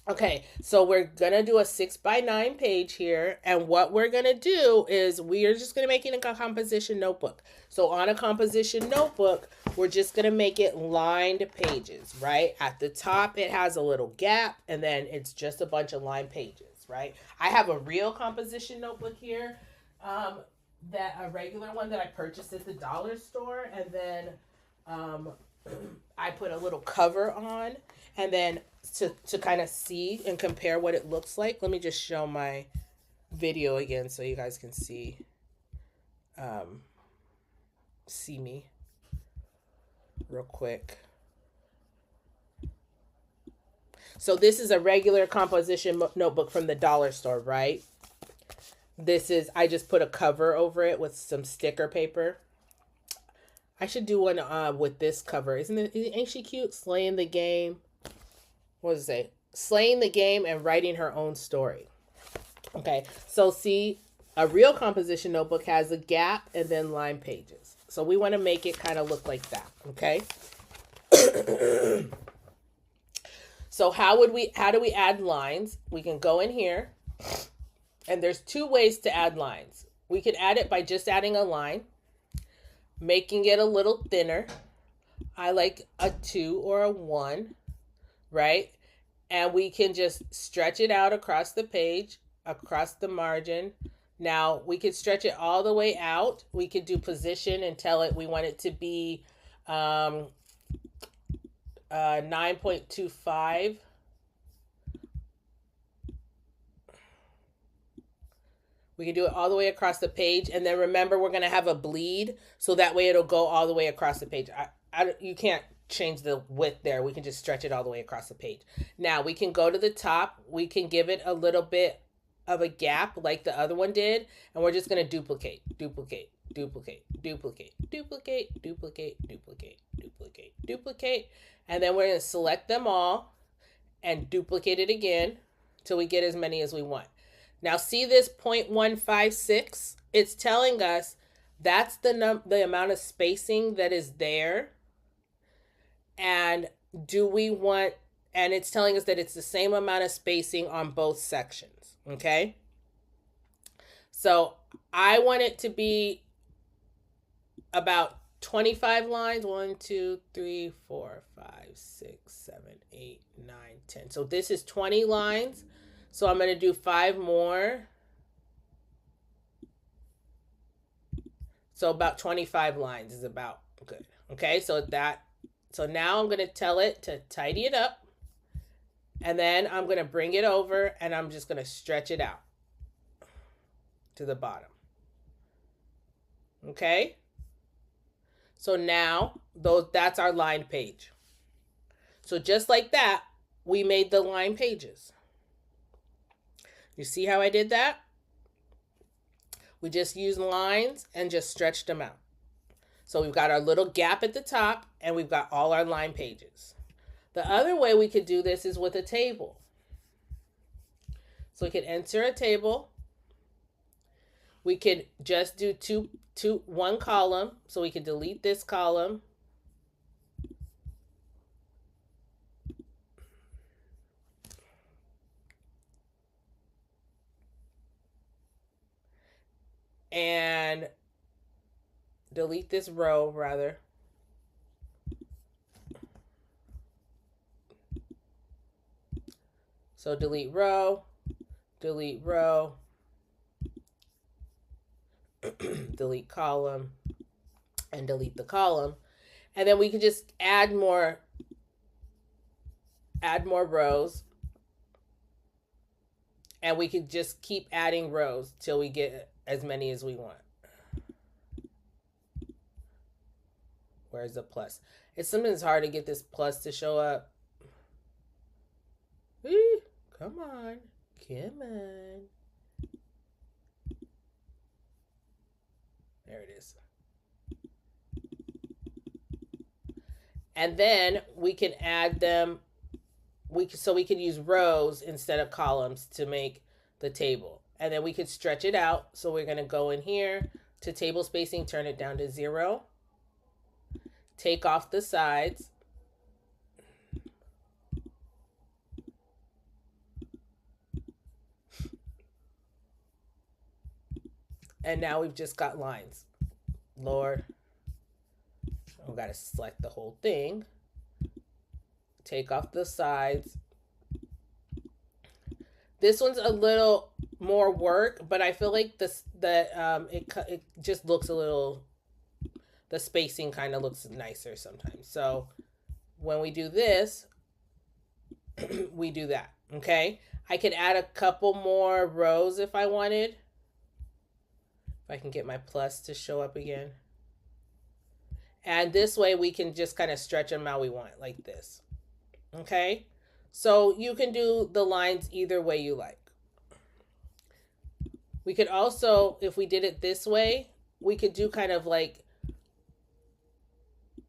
Okay, so we're going to do a 6x9 page here. And what we're going to do is we are just going to make it a composition notebook. So on a composition notebook, we're just going to make it lined pages, right? At the top, it has a little gap, and then it's just a bunch of lined pages, right? I have a real composition notebook here, that a regular one that I purchased at the dollar store, and then I put a little cover on, and then to kind of see and compare what it looks like. Let me just show my video again so you guys can see me real quick. So this is a regular composition notebook from the dollar store, right? This is, I just put a cover over it with some sticker paper. I should do one with this cover. Ain't she cute? Slaying the game. What does it say? Slaying the game and writing her own story. Okay, so see, a real composition notebook has a gap and then line pages. So we want to make it kind of look like that, okay? So how do we add lines? We can go in here, and there's 2 ways to add lines. We can add it by just adding a line, making it a little thinner. I like a 2 or a 1, right? And we can just stretch it out across the page, across the margin. Now, we could stretch it all the way out. We could do position and tell it we want it to be 9.25. We can do it all the way across the page. And then remember, we're going to have a bleed, so that way it'll go all the way across the page. You can't change the width there. We can just stretch it all the way across the page. Now, we can go to the top. We can give it a little bit of a gap like the other one did. And we're just going to duplicate. And then we're going to select them all and duplicate it again till we get as many as we want. Now see this 0.156? It's telling us that's the amount of spacing that is there. And and it's telling us that it's the same amount of spacing on both sections, okay? So I want it to be about 25 lines. 1, 2, 3, 4, 5, 6, 7, 8, 9, 10. So this is 20 lines. So I'm going to do 5 more. So about 25 lines is about good. Okay, so now I'm going to tell it to tidy it up. And then I'm going to bring it over and I'm just going to stretch it out to the bottom. Okay? So now that's our line page. So just like that, we made the line pages. You see how I did that? We just used lines and just stretched them out. So we've got our little gap at the top and we've got all our line pages. The other way we could do this is with a table. So we could enter a table. We could just do one column. So we could delete this column. And delete this row, rather. So delete row, delete column, and delete the column. And then we can just add more rows. And we could just keep adding rows till we get as many as we want. Where's the plus? It's sometimes hard to get this plus to show up. Woo, come on. Come on. There it is. And then we can add them. So we could use rows instead of columns to make the table. And then we could stretch it out. So we're going to go in here to table spacing, turn it down to 0. Take off the sides. And now we've just got lines. Lord. I've got to select the whole thing. Take off the sides. This one's a little more work, but I feel like it just looks a little, the spacing kind of looks nicer sometimes. So when we do this, we do that. Okay. I could add a couple more rows if I wanted. If I can get my plus to show up again. And this way we can just kind of stretch them how we want, like this. Okay? So you can do the lines either way you like. We could also, if we did it this way, we could do kind of like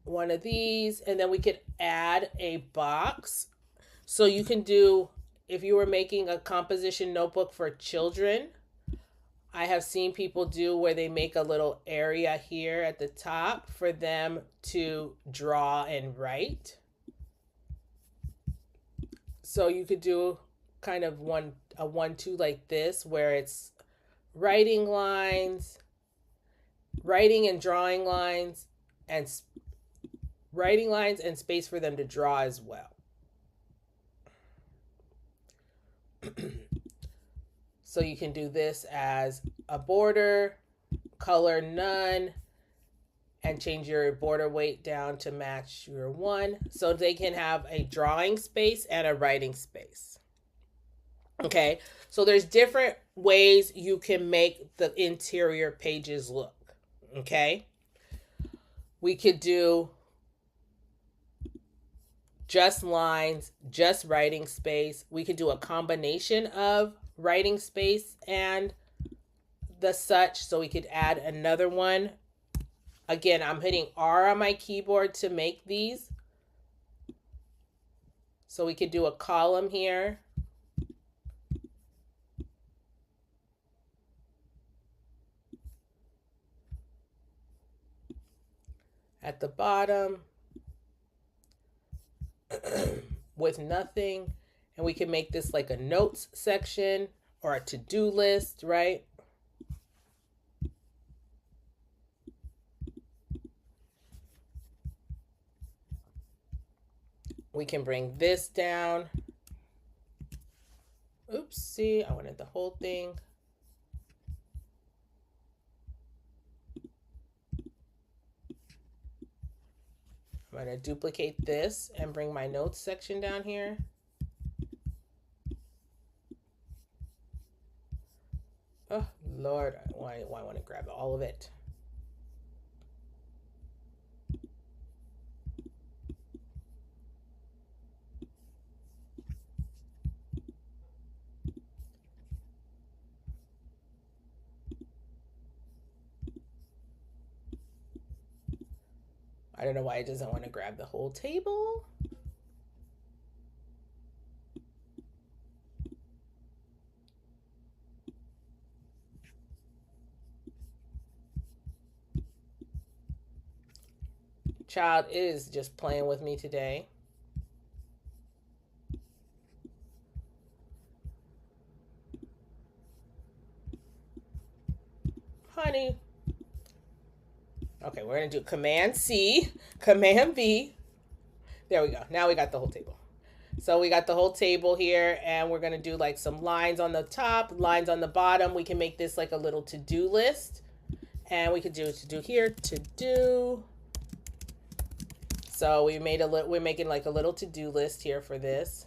one of these, and then we could add a box. So you can do, if you were making a composition notebook for children, I have seen people do where they make a little area here at the top for them to draw and write. So you could do kind of a 1-2 like this, where it's writing lines, writing and drawing lines, and writing lines and space for them to draw as well. So you can do this as a border, color none, and change your border weight down to match your 1. So they can have a drawing space and a writing space. Okay, so there's different ways you can make the interior pages look. Okay, we could do just lines, just writing space. We could do a combination of writing space and the such, so we could add another one. Again, I'm hitting R on my keyboard to make these. So we could do a column here. At the bottom with nothing. And we can make this like a notes section or a to-do list, right? We can bring this down. Oopsie, I wanted the whole thing. I'm going to duplicate this and bring my notes section down here. Oh, Lord, why I want to grab all of it. I don't know why it doesn't want to grab the whole table. Child is just playing with me today. Honey. Okay, we're going to do Command C, Command V. There we go. Now we got the whole table. So we got the whole table here, and we're going to do like some lines on the top, lines on the bottom. We can make this like a little to-do list. And we could do to do here, to do. So we made we're making like a little to-do list here for this.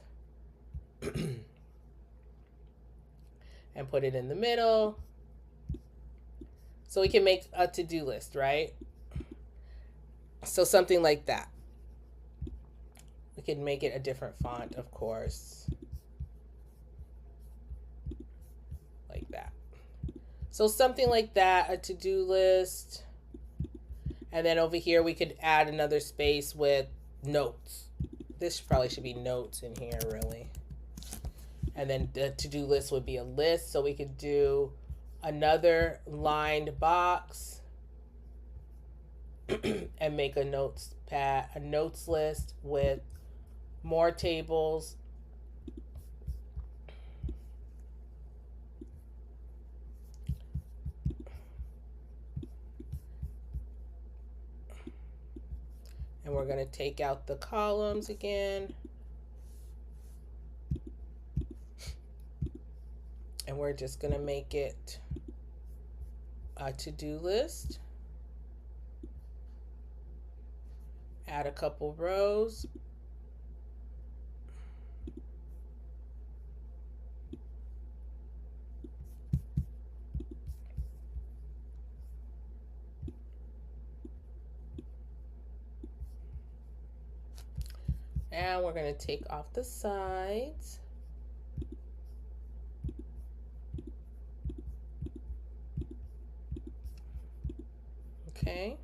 and put it in the middle. So we can make a to-do list, right? So something like that. We can make it a different font, of course. Like that. So something like that, a to-do list. And then over here we could add another space with notes. This probably should be notes in here, really. And then the to-do list would be a list. So we could do another lined box and make a notes pad, a notes list with more tables. And we're going to take out the columns again. And we're just going to make it a to-do list. Add a couple rows. And we're going to take off the sides. Okay.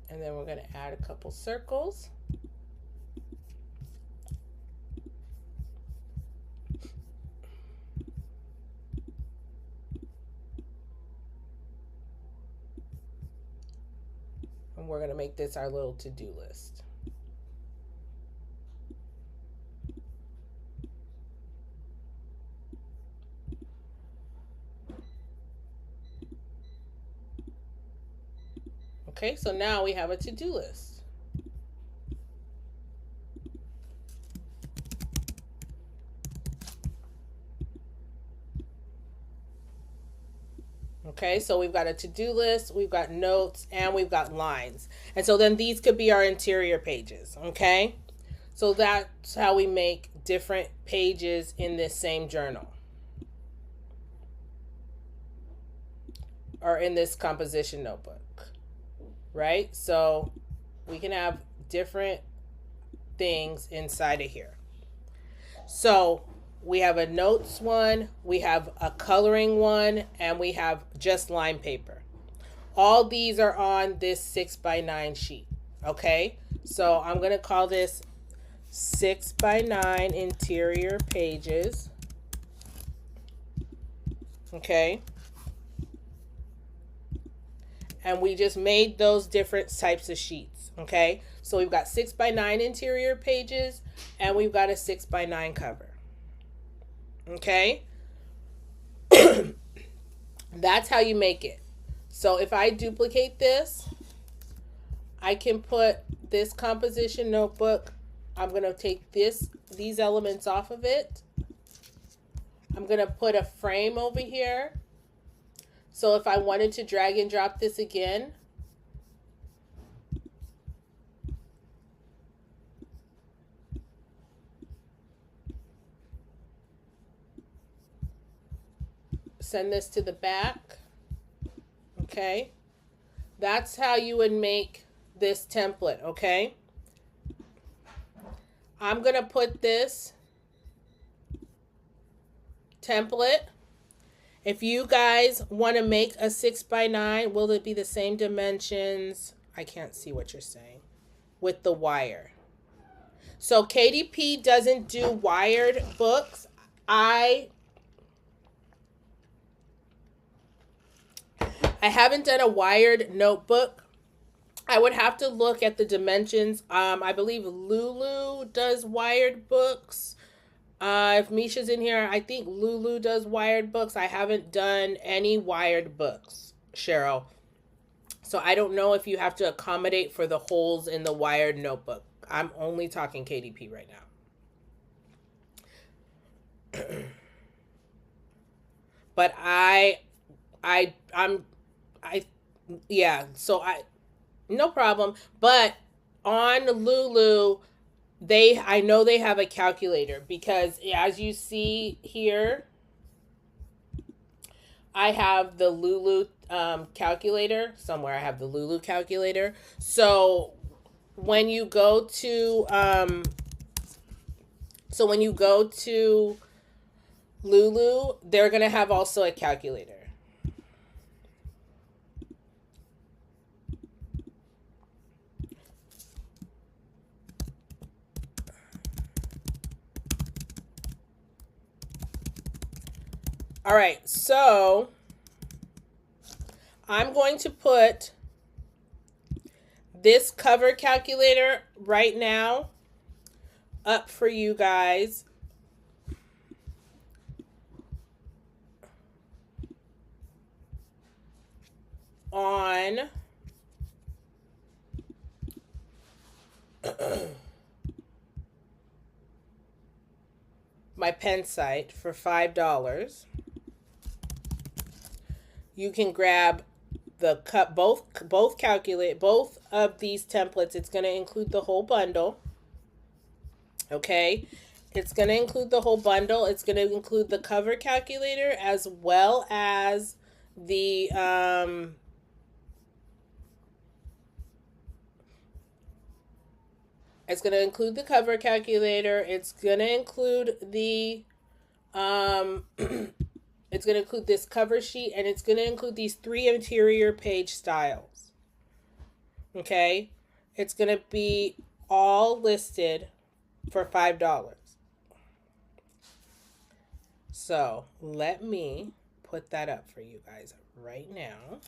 And then we're going to add a couple circles. And we're going to make this our little to-do list. Okay, so now we have a to-do list. Okay, so we've got a to-do list, we've got notes, and we've got lines. And so then these could be our interior pages, okay? So that's how we make different pages in this same journal. Or in this composition notebook, right? So we can have different things inside of here. So we have a notes one, we have a coloring one, and we have just line paper. All these are on this 6x9 sheet, okay? So I'm going to call this 6x9 interior pages, okay? And we just made those different types of sheets, okay? So we've got 6x9 interior pages, and we've got a 6x9 cover. Okay? That's how you make it. So if I duplicate this, I can put this composition notebook. I'm going to take these elements off of it. I'm going to put a frame over here. So if I wanted to drag and drop this again, send this to the back. Okay. That's how you would make this template, okay? I'm going to put this template. If you guys want to make a 6x9, will it be the same dimensions? I can't see what you're saying. With the wire. So KDP doesn't do wired books. I haven't done a wired notebook. I would have to look at the dimensions. I believe Lulu does wired books. If Misha's in here, I think Lulu does wired books. I haven't done any wired books, Cheryl. So I don't know if you have to accommodate for the holes in the wired notebook. I'm only talking KDP right now. But yeah, so No problem. But on Lulu, I know they have a calculator because as you see here, I have the Lulu calculator somewhere. I have the Lulu calculator. So when you go to Lulu, they're gonna have also a calculator. All right, so I'm going to put this cover calculator right now up for you guys. On my pen site for $5. You can grab the cut both calculate both of these templates. It's going to include the whole bundle. Okay, it's going to include the whole bundle. It's going to include the cover calculator as well as the it's going to include the cover calculator. It's going to include the it's going to include this cover sheet, and it's going to include these 3 interior page styles. Okay, it's going to be all listed for $5. So let me put that up for you guys right now.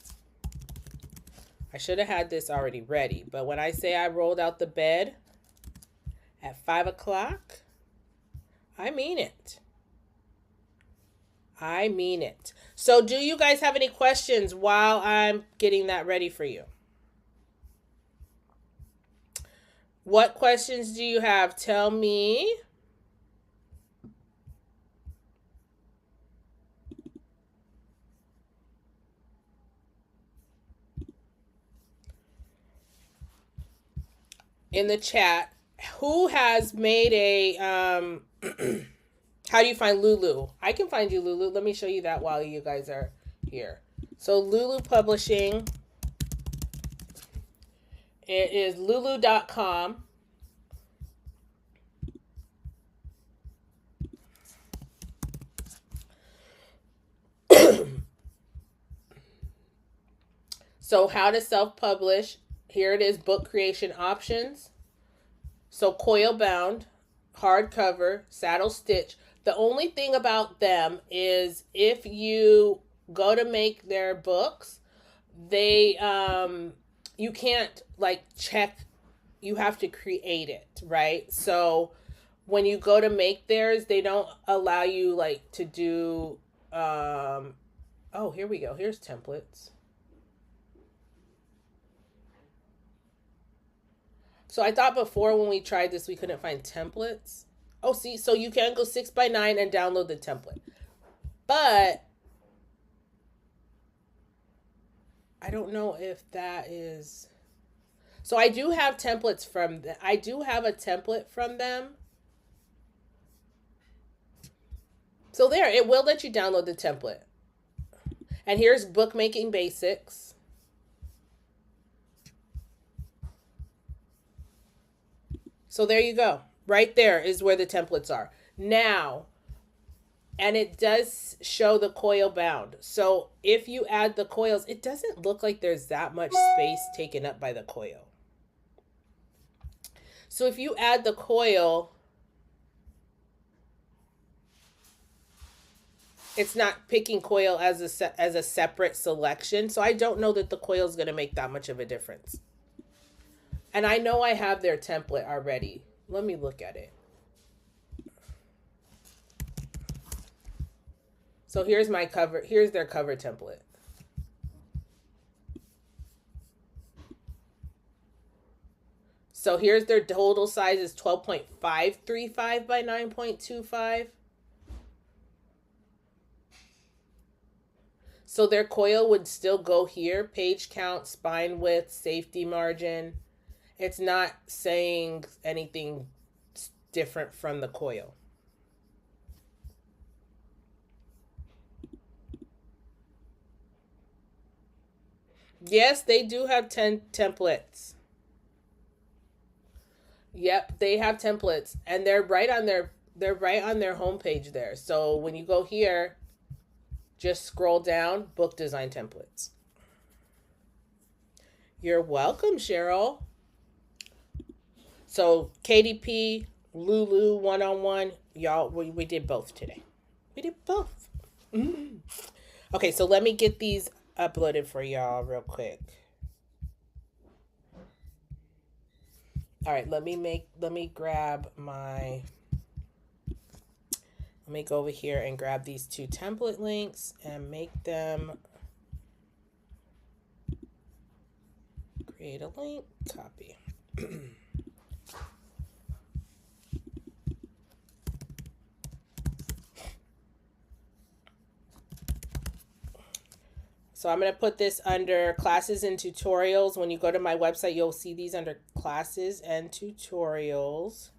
I should have had this already ready, but when I say I rolled out the bed at 5 o'clock, I mean it. I mean it. So do you guys have any questions while I'm getting that ready for you? What questions do you have? Tell me. In the chat, who has made a how do you find Lulu? I can find you, Lulu. Let me show you that while you guys are here. So Lulu Publishing, it is lulu.com. So how to self-publish. Here it is, book creation options. So coil bound, hardcover, saddle stitch. The only thing about them is if you go to make their books, they you can't like check, you have to create it, right? So when you go to make theirs, they don't allow you like to do oh, here we go. Here's templates. So I thought before when we tried this, we couldn't find templates. Oh, see, so you can go 6x9 and download the template. But I don't know if that is. So I do have templates from them. I do have a template from them. So there, it will let you download the template. And here's bookmaking basics. So there you go. Right there is where the templates are. Now, and it does show the coil bound. So if you add the coils, it doesn't look like there's that much space taken up by the coil. So if you add the coil, it's not picking coil as a separate selection. So I don't know that the coil is going to make that much of a difference. And I know I have their template already. Let me look at it. So here's my cover. Here's their cover template. So here's their total size is 12.535 by 9.25. So their coil would still go here, page count, spine width, safety margin. It's not saying anything different from the coil. Yes, they do have 10 templates. Yep, they have templates and they're right on their homepage there. So when you go here, just scroll down, book design templates. You're welcome, Cheryl. So KDP, Lulu, one-on-one, y'all, we did both today. We did both. Okay, so let me get these uploaded for y'all real quick. All right, let me grab my, let me go over here and grab these two template links and make them, create a link, copy. So I'm going to put this under classes and tutorials. When you go to my website, you'll see these under classes and tutorials.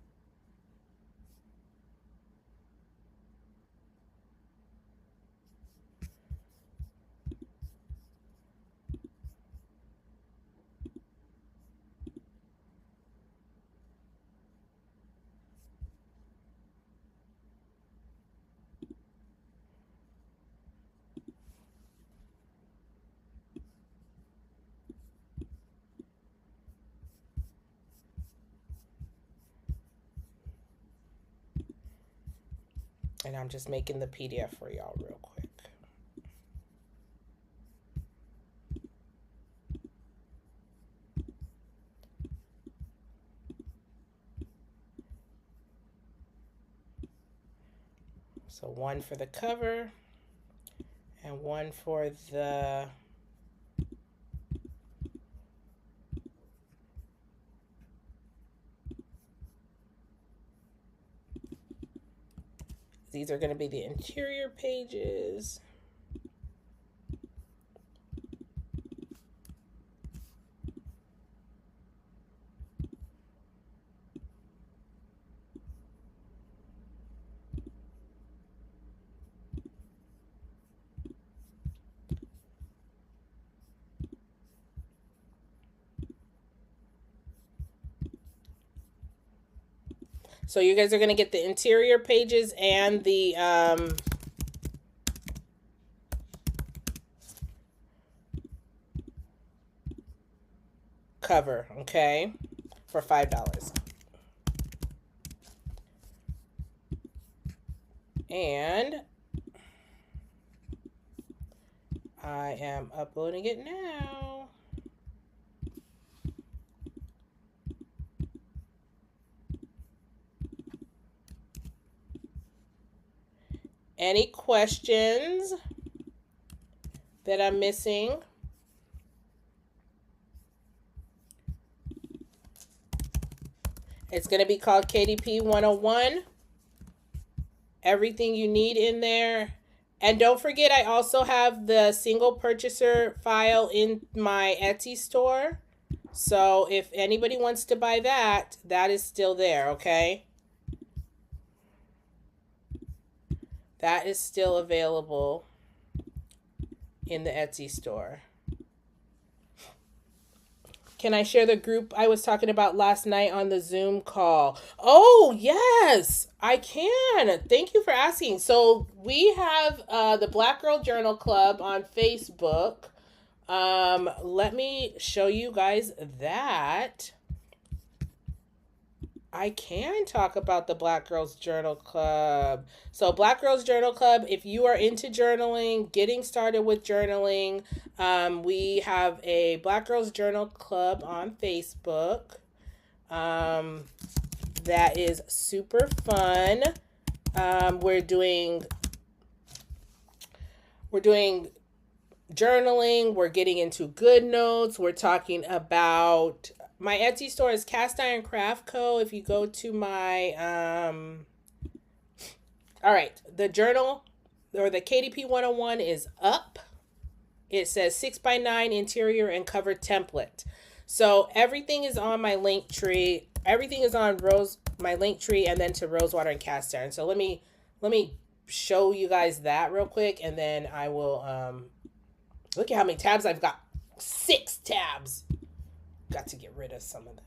And I'm just making the PDF for y'all real quick. So one for the cover and one for the these are going to be the interior pages. So you guys are going to get the interior pages and the cover, okay, for $5. And I am uploading it now. Any questions that I'm missing? It's going to be called KDP 101. Everything you need in there. And don't forget, I also have the single purchaser file in my Etsy store. So if anybody wants to buy that, that is still there, okay? That is still available in the Etsy store. Can I share the group I was talking about last night on the Zoom call? Oh, yes, I can. Thank you for asking. So we have the Black Girl Journal Club on Facebook. Let me show you guys that. I can talk about the Black Girls Journal Club. So Black Girls Journal Club, if you are into journaling, getting started with journaling, we have a Black Girls Journal Club on Facebook. That is super fun. We're doing journaling. We're getting into good notes. We're talking about my Etsy store is Cast Iron Craft Co. If you go to my all right, the journal or the KDP 101 is up. it says 6x9 interior and cover template. So everything is on my link tree. Everything is on my link tree, and then to Rosewater and Cast Iron. So let me show you guys that real quick, and then I will look at how many tabs I've got. 6 tabs. Got to get rid of some of them.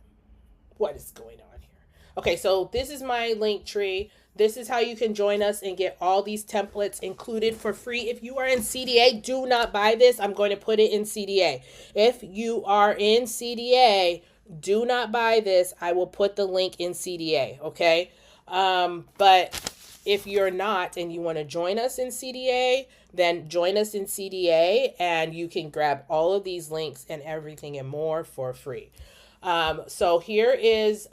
What is going on here? Okay, so this is my link tree. This is how you can join us and get all these templates included for free. If you are in CDA, do not buy this. I'm going to put it in CDA. If you are in CDA, do not buy this. I will put the link in CDA, okay? But if you're not and you want to join us in CDA, then join us in CDA and you can grab all of these links and everything and more for free. So here is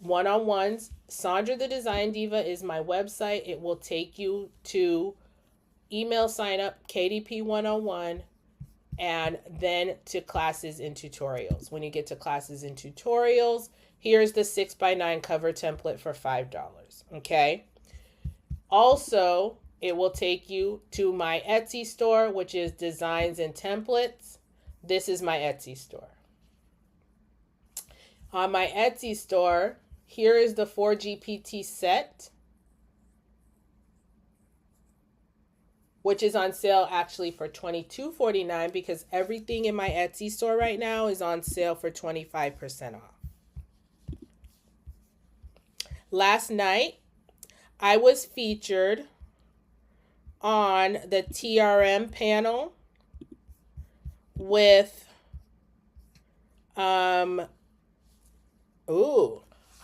one-on-ones. Sandra the Design Diva is my website. It will take you to email sign up, KDP 101, and then to classes and tutorials. When you get to classes and tutorials, here's the 6x9 cover template for $5. Okay. Also, it will take you to my Etsy store, which is Designs and Templates. This is my Etsy store. On my Etsy store, here is the 4GPT set, which is on sale actually for $22.49 because everything in my Etsy store right now is on sale for 25% off. Last night, I was featured on the TRM panel with,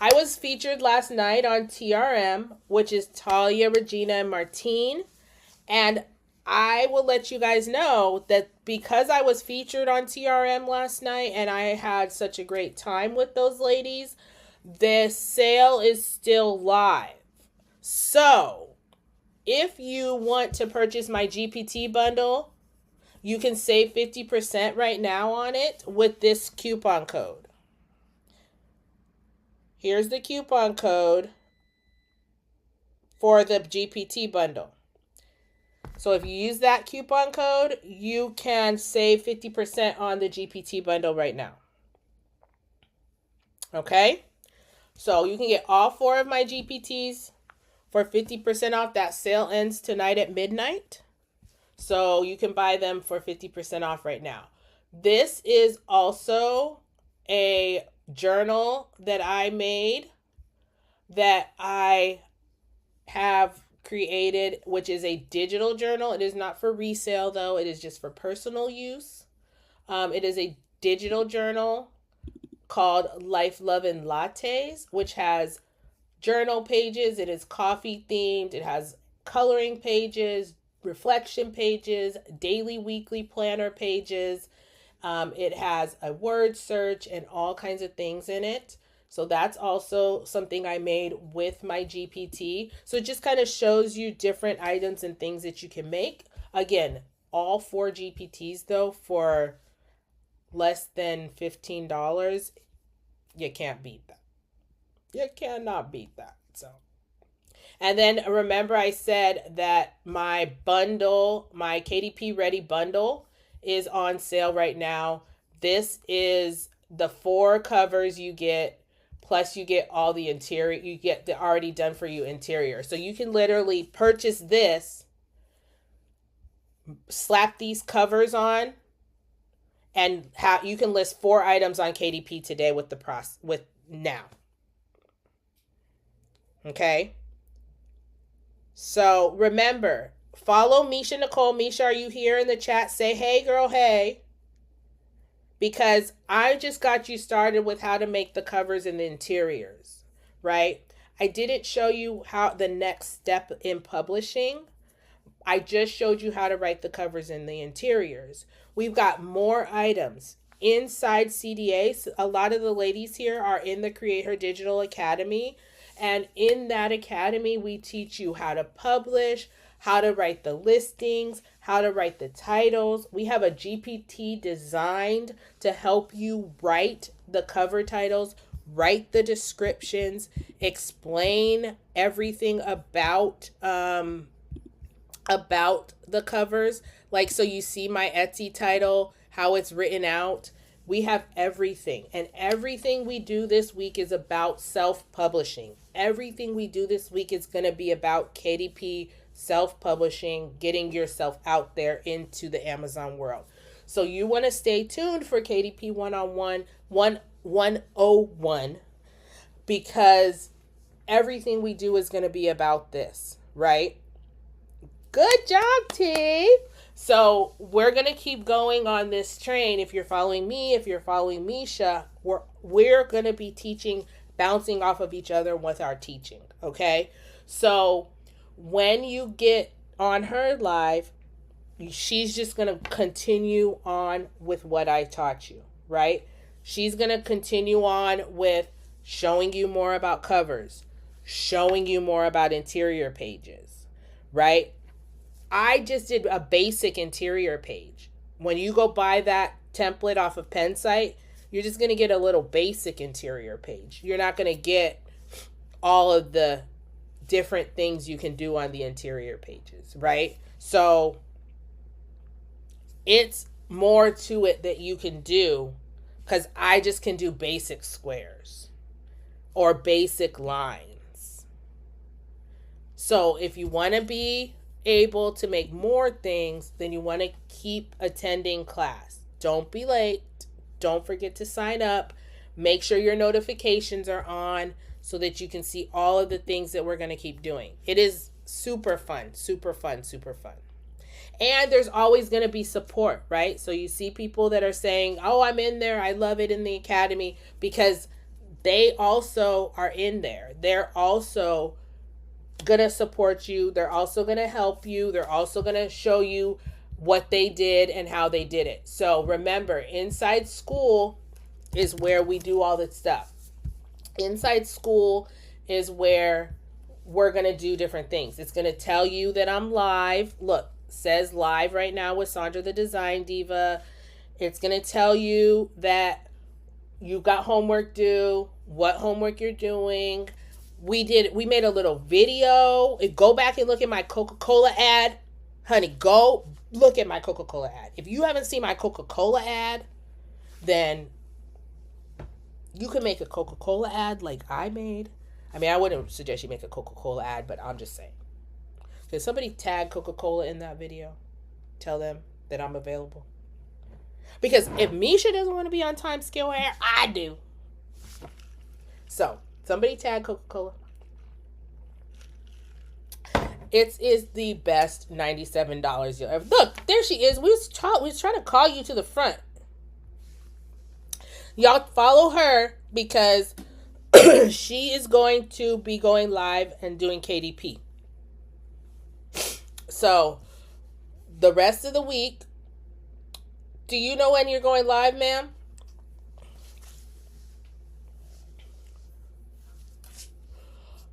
I was featured last night on TRM, which is Talia, Regina, and Martine. And I will let you guys know that because I was featured on TRM last night and I had such a great time with those ladies, the sale is still live. So if you want to purchase my GPT bundle, you can save 50% right now on it with this coupon code. Here's the coupon code for the GPT bundle. So if you use that coupon code, you can save 50% on the GPT bundle right now. Okay? So you can get all 4 of my GPTs for 50% off. That sale ends tonight at midnight. So you can buy them for 50% off right now. This is also a journal that I made that I have created, which is a digital journal. It is not for resale though. It is just for personal use. It is a digital journal called Life, Love, and Lattes, which has journal pages. It is coffee themed. It has coloring pages, reflection pages, daily, weekly planner pages. It has a word search and all kinds of things in it. So that's also something I made with my GPT. So it just kind of shows you different items and things that you can make. Again, all 4 GPTs though for less than $15. You can't beat that. You cannot beat that. So, and then remember I said that my bundle, my KDP Ready bundle is on sale right now. This is the 4 covers you get, plus you get all the interior, you get the already done for you interior. So you can literally purchase this, slap these covers on, and you can list 4 items on KDP today with now. Okay. So remember, follow Misha Nicole. Misha, are you here in the chat? Say, hey, girl, hey. Because I just got you started with how to make the covers and the interiors, right? I didn't show you how the next step in publishing. I just showed you how to write the covers and the interiors. We've got more items inside CDA. A lot of the ladies here are in the Create Her Digital Academy. And in that academy, we teach you how to publish, how to write the listings, how to write the titles. We have a GPT designed to help you write the cover titles, write the descriptions, explain everything about about the covers. Like, so you see my Etsy title, how it's written out. We have everything. And everything we do this week is about self-publishing. Everything we do this week is going to be about KDP self-publishing, getting yourself out there into the Amazon world. So you want to stay tuned for KDP 101 because everything we do is going to be about this, right? Good job, T. So we're going to keep going on this train. If you're following me, if you're following Misha, we're going to be teaching, bouncing off of each other with our teaching, okay? So when you get on her live, she's just going to continue on with what I taught you, right? She's going to continue on with showing you more about covers, showing you more about interior pages, right? I just did a basic interior page. When you go buy that template off of Pensite, you're just going to get a little basic interior page. You're not going to get all of the different things you can do on the interior pages, right? So it's more to it that you can do because I just can do basic squares or basic lines. So if you want to be able to make more things, then you want to keep attending class. Don't be late. Don't forget to sign up. Make sure your notifications are on so that you can see all of the things that we're going to keep doing. It is super fun, super fun, super fun. And there's always going to be support, right? So you see people that are saying, oh, I'm in there. I love it in the academy, because they also are in there. They're also going to support you. They're also going to help you. They're also going to show you what they did and how they did it. So remember, inside school is where we do all this stuff. Inside school is where we're going to do different things. It's going to tell you that I'm live. Look, says live right now with Sandra the Design Diva. It's going to tell you that you got homework due, what homework you're doing. We made a little video. Go back and look at my Coca-Cola ad. Honey, go look at my Coca-Cola ad. If you haven't seen my Coca-Cola ad, then you can make a Coca-Cola ad like I made. I mean, I wouldn't suggest you make a Coca-Cola ad, but I'm just saying. Can somebody tag Coca-Cola in that video? Tell them that I'm available. Because if Misha doesn't want to be on Time Scale Air, I do. So, somebody tag Coca-Cola. It is the best $97 you'll ever. Look, there she is. We was trying to call you to the front. Y'all follow her because she is going to be going live and doing KDP. So, the rest of the week, do you know when you're going live, ma'am?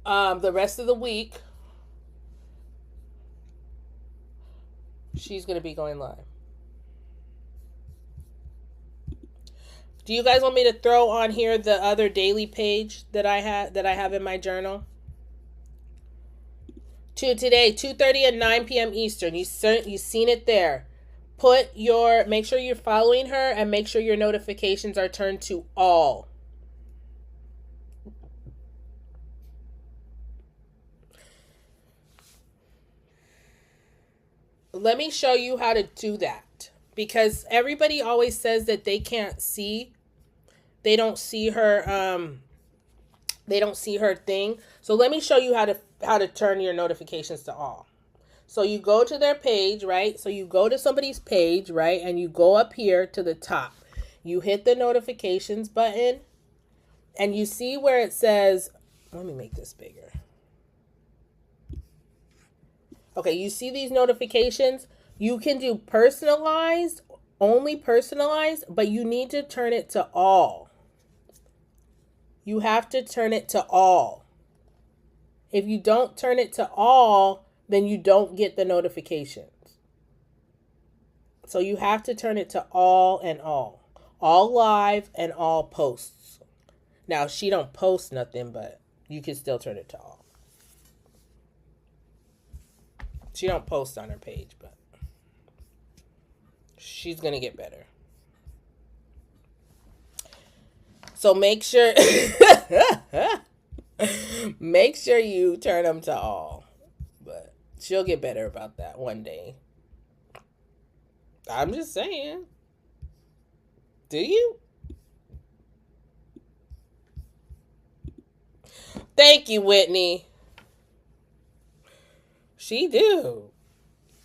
The rest of the week, she's going to be going live. Do you guys want me to throw on here the other daily page that I have in my journal? To today, 2:30 and 9 p.m. Eastern. You seen it there. Make sure you're following her and make sure your notifications are turned to all. Let me show you how to do that, because everybody always says that they can't see. They don't see her thing. So let me show you how to turn your notifications to all. So you go to their page, right? So you go to somebody's page, right? And you go up here to the top. You hit the notifications button and you see where it says, let me make this bigger. Okay, you see these notifications? You can do personalized, only personalized, but you need to turn it to all. You have to turn it to all. If you don't turn it to all, then you don't get the notifications. So you have to turn it to all and all. All live and all posts. Now, she don't post nothing, but you can still turn it to all. She don't post on her page, but she's gonna get better. So make sure make sure you turn them to all. But she'll get better about that one day. I'm just saying. Do you? Thank you, Whitney. She do.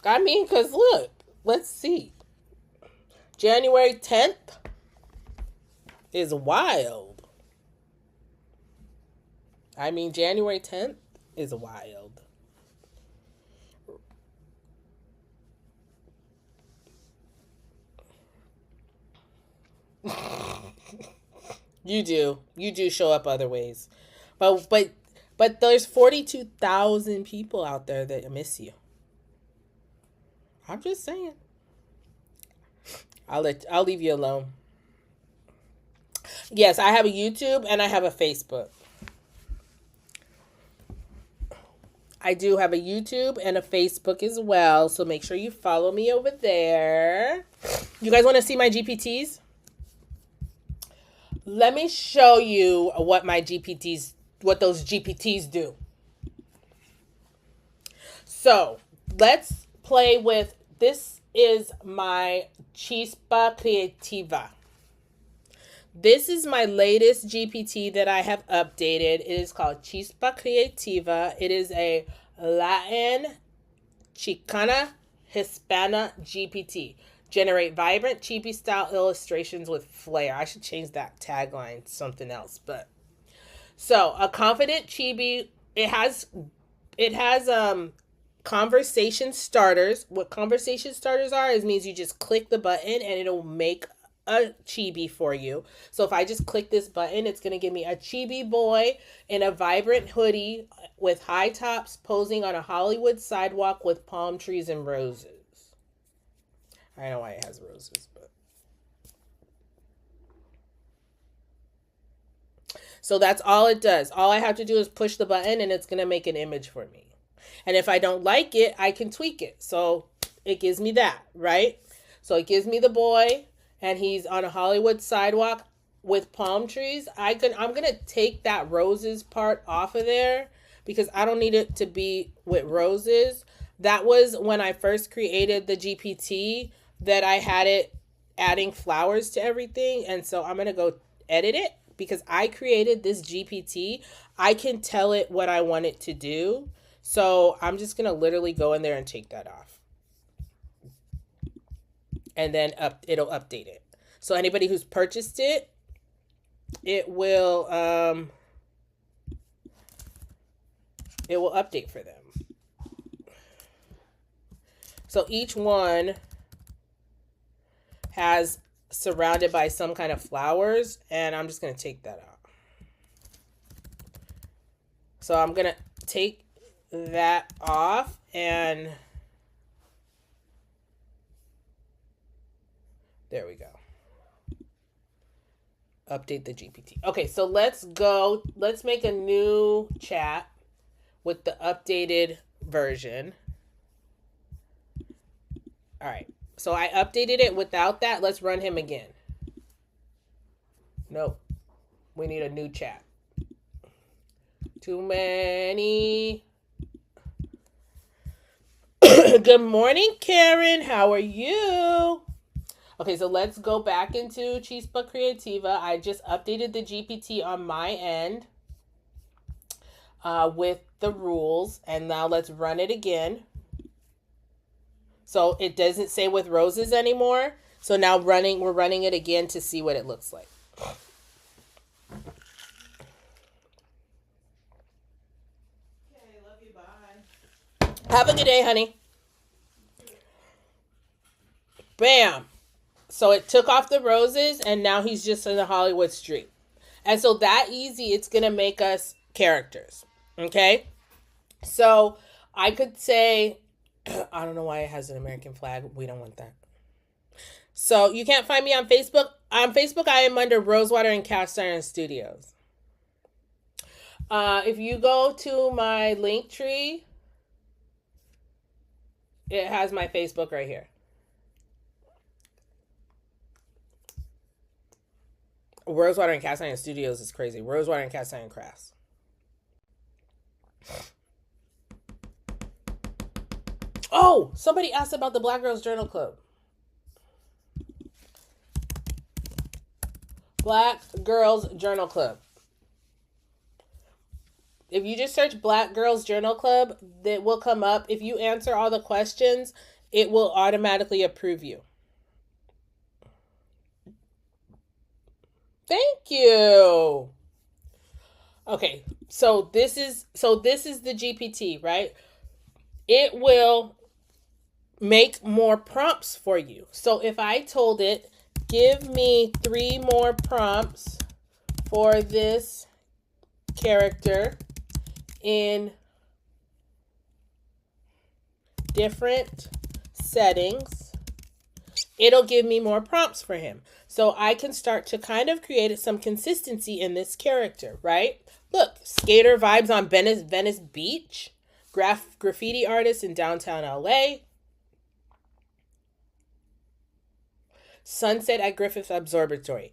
I mean, because look, let's see. January 10th is wild. I mean, January 10th is wild. You do. You do show up other ways. But there's 42,000 people out there that miss you. I'm just saying. I'll leave you alone. Yes, I have a YouTube and I have a Facebook. I do have a YouTube and a Facebook as well, so make sure you follow me over there. You guys want to see my GPTs? Let me show you what those GPTs do. So, let's play with, this is my Chispa Creativa. This is my latest GPT that I have updated. It is called Chispa Creativa. It is a Latin Chicana Hispana GPT. Generate vibrant chibi style illustrations with flair. I should change that tagline to something else, but so a confident chibi. It has conversation starters. What conversation starters are is means you just click the button and it'll make a chibi for you. So if I just click this button, it's going to give me a chibi boy in a vibrant hoodie with high tops posing on a Hollywood sidewalk with palm trees and roses. I know why it has roses, but so that's all it does. All I have to do is push the button and it's going to make an image for me. And if I don't like it, I can tweak it. So it gives me that, right? So it gives me the boy and he's on a Hollywood sidewalk with palm trees. I'm going to take that roses part off of there because I don't need it to be with roses. That was when I first created the GPT that I had it adding flowers to everything. And so I'm going to go edit it because I created this GPT. I can tell it what I want it to do. So I'm just going to literally go in there and take that off. And then it'll update it. So anybody who's purchased it, it will update for them. So each one has surrounded by some kind of flowers, and I'm just going to take that out. So I'm going to take that off and there we go. Update the GPT. Okay, so let's make a new chat with the updated version. All right. So I updated it without that. Let's run him again. Nope. We need a new chat. Too many. Good morning, Karen. How are you? Okay, so let's go back into Chispa Creativa. I just updated the GPT on my end with the rules. And now let's run it again. So it doesn't say with roses anymore. So now we're running it again to see what it looks like. Okay, love you, bye. Have a good day, honey. Bam. So it took off the roses and now he's just in the Hollywood street. And so that easy, it's going to make us characters. Okay? So I could say, I don't know why it has an American flag. We don't want that. So you can't find me on Facebook. On Facebook, I am under Rosewater and Cast Iron Studios. If you go to my link tree, It has my Facebook right here. Rosewater and Cast Iron Studios is crazy. Rosewater and Cast Iron Crafts. Oh, somebody asked about the Black Girls Journal Club. Black Girls Journal Club. If you just search Black Girls Journal Club, that will come up. If you answer all the questions, it will automatically approve you. Thank you. Okay, so this is the GPT, right? It will make more prompts for you. So if I told it, give me 3 more prompts for this character in different settings, it'll give me more prompts for him. So I can start to kind of create some consistency in this character, right? Look, skater vibes on Venice Beach, graffiti artist in downtown LA, sunset at Griffith Observatory.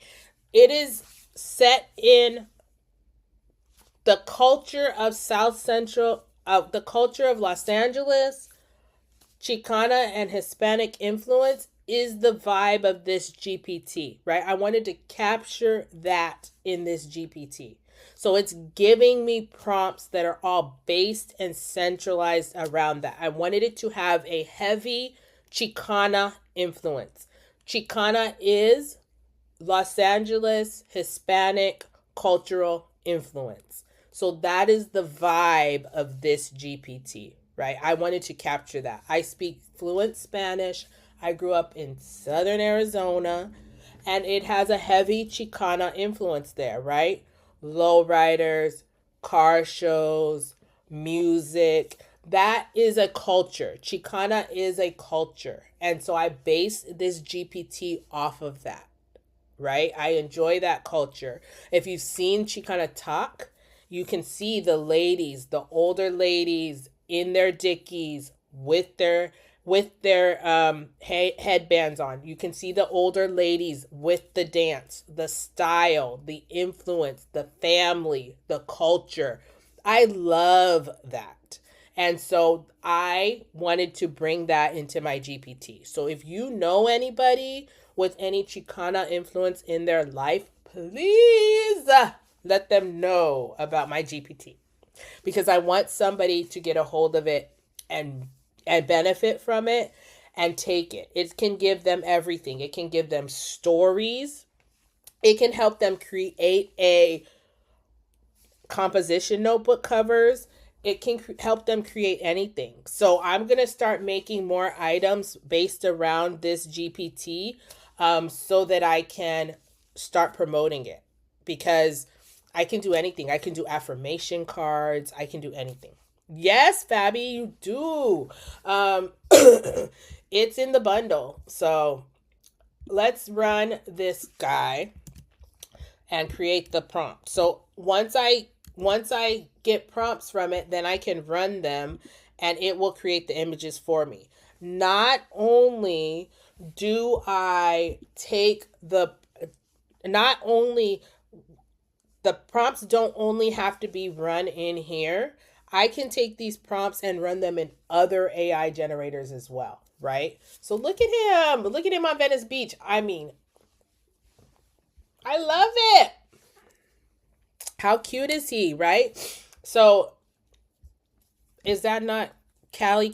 It is set in the culture of the culture of Los Angeles. Chicana and Hispanic influence is the vibe of this GPT, right? I wanted to capture that in this GPT. So it's giving me prompts that are all based and centralized around that. I wanted it to have a heavy Chicana influence. Chicana is Los Angeles Hispanic cultural influence. So that is the vibe of this GPT, right? I wanted to capture that. I speak fluent Spanish. I grew up in Southern Arizona, and it has a heavy Chicana influence there, right? Lowriders, car shows, music. That is a culture. Chicana is a culture. And so I based this GPT off of that, right? I enjoy that culture. If you've seen Chicana talk, you can see the ladies, the older ladies in their dickies with their headbands on. You can see the older ladies with the dance, the style, the influence, the family, the culture. I love that. And so I wanted to bring that into my GPT. So if you know anybody with any Chicana influence in their life, please let them know about my GPT, because I want somebody to get a hold of it and benefit from it and take it. It can give them everything. It can give them stories. It can help them create a composition notebook covers. It can help them create anything. So I'm going to start making more items based around this GPT, so that I can start promoting it, because I can do anything. I can do affirmation cards. I can do anything. Yes, Fabi, you do. It's in the bundle. So let's run this guy and create the prompt. So once I get prompts from it, then I can run them and it will create the images for me. Not only do I take the prompts don't only have to be run in here. I can take these prompts and run them in other AI generators as well, right? So look at him. Look at him on Venice Beach. I mean, I love it. How cute is he, right? So is that not Cali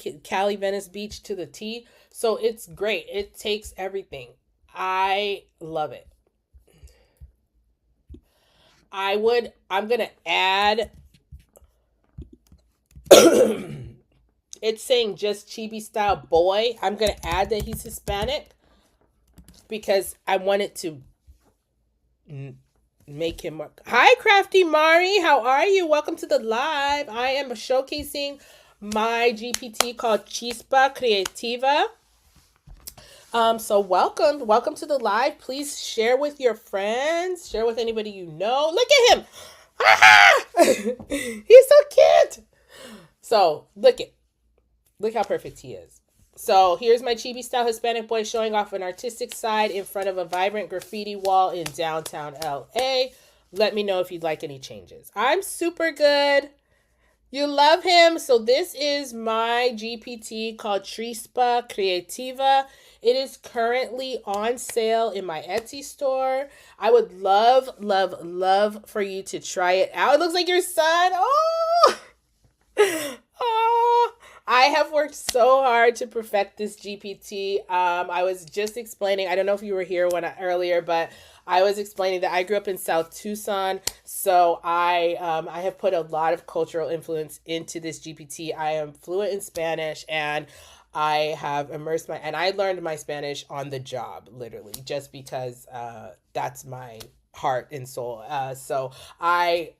Venice Beach to the T? So it's great. It takes everything. I love it. I'm going to add, it's saying just chibi style boy. I'm going to add that he's Hispanic because I want it to make him work. Hi, Crafty Mari. How are you? Welcome to the live. I am showcasing my GPT called Chispa Creativa. So welcome to the live. Please share with your friends, share with anybody you know. Look at him. He's so cute. So look how perfect he is. So here's my chibi style Hispanic boy showing off an artistic side in front of a vibrant graffiti wall in downtown LA. Let me know if you'd like any changes. I'm super good. You love him. So this is my GPT called Trispa Creativa. It is currently on sale in my Etsy store. I would love, love, love for you to try it out. It looks like your son. Oh, oh, I have worked so hard to perfect this GPT. I was just explaining, I don't know if you were here earlier, but I was explaining that I grew up in South Tucson, so I have put a lot of cultural influence into this GPT. I am fluent in Spanish, and I have and I learned my Spanish on the job, literally, just because that's my heart and soul. So I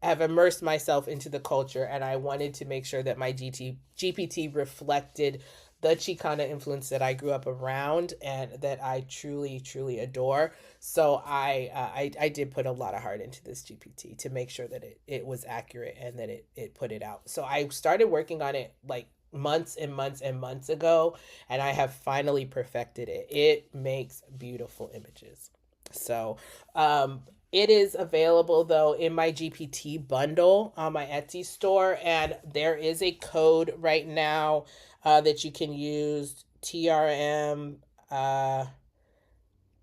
have immersed myself into the culture, and I wanted to make sure that my GPT reflected the Chicana influence that I grew up around and that I truly, truly adore. So I did put a lot of heart into this GPT to make sure that it was accurate and that it put it out. So I started working on it like months and months and months ago, and I have finally perfected it. It makes beautiful images. So, it is available though in my GPT bundle on my Etsy store, and there is a code right now that you can use. TRM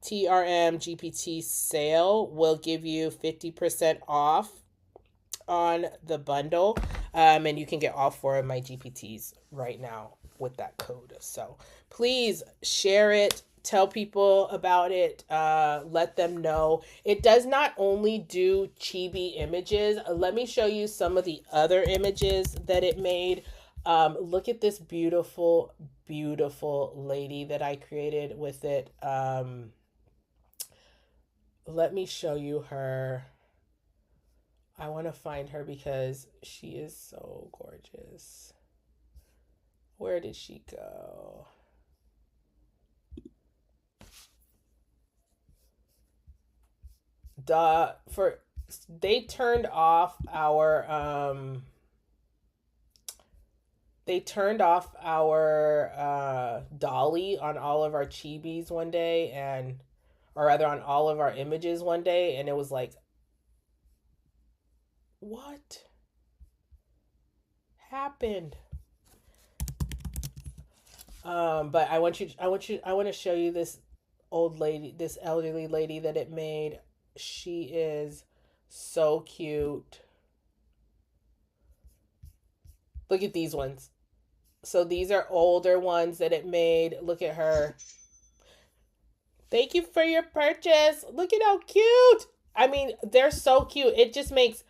GPT sale will give you 50% off on the bundle, and you can get all 4 of my GPTs right now with that code. So please share it. Tell people about it. Let them know. It does not only do chibi images. Let me show you some of the other images that it made. Look at this beautiful, beautiful lady that I created with it. Let me show you her. I want to find her because she is so gorgeous. Where did she go? They turned off our dolly on all of our chibis one day, or rather on all of our images one day, and it was like, what happened? But I want to show you this elderly lady that it made. She is so cute. Look at these ones. So these are older ones that it made. Look at her. Thank you for your purchase. Look at how cute. I mean, they're so cute. It just makes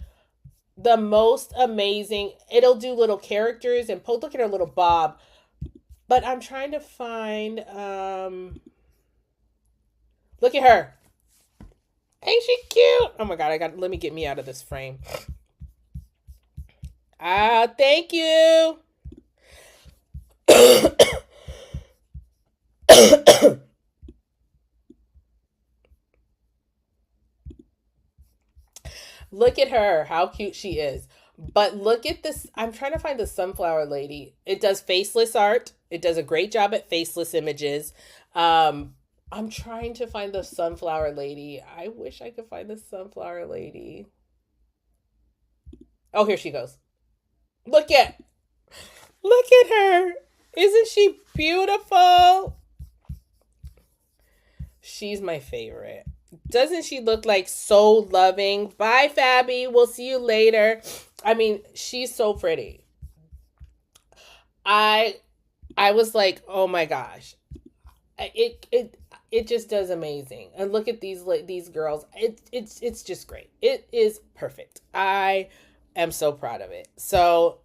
the most amazing. It'll do little characters and look at her little bob. But I'm trying to find look at her. Ain't she cute? Oh my god, let me get me out of this frame. Thank you. Look at her, how cute she is. But look at this. I'm trying to find the sunflower lady. It does faceless art. It does a great job at faceless images. I'm trying to find the sunflower lady. I wish I could find the sunflower lady. Oh, here she goes. Look at her. Isn't she beautiful? She's my favorite. Doesn't she look like so loving? Bye, Fabi. We'll see you later. I mean, she's so pretty. I was like, oh my gosh. It just does amazing. And look at these girls. It's just great. It is perfect. I am so proud of it. So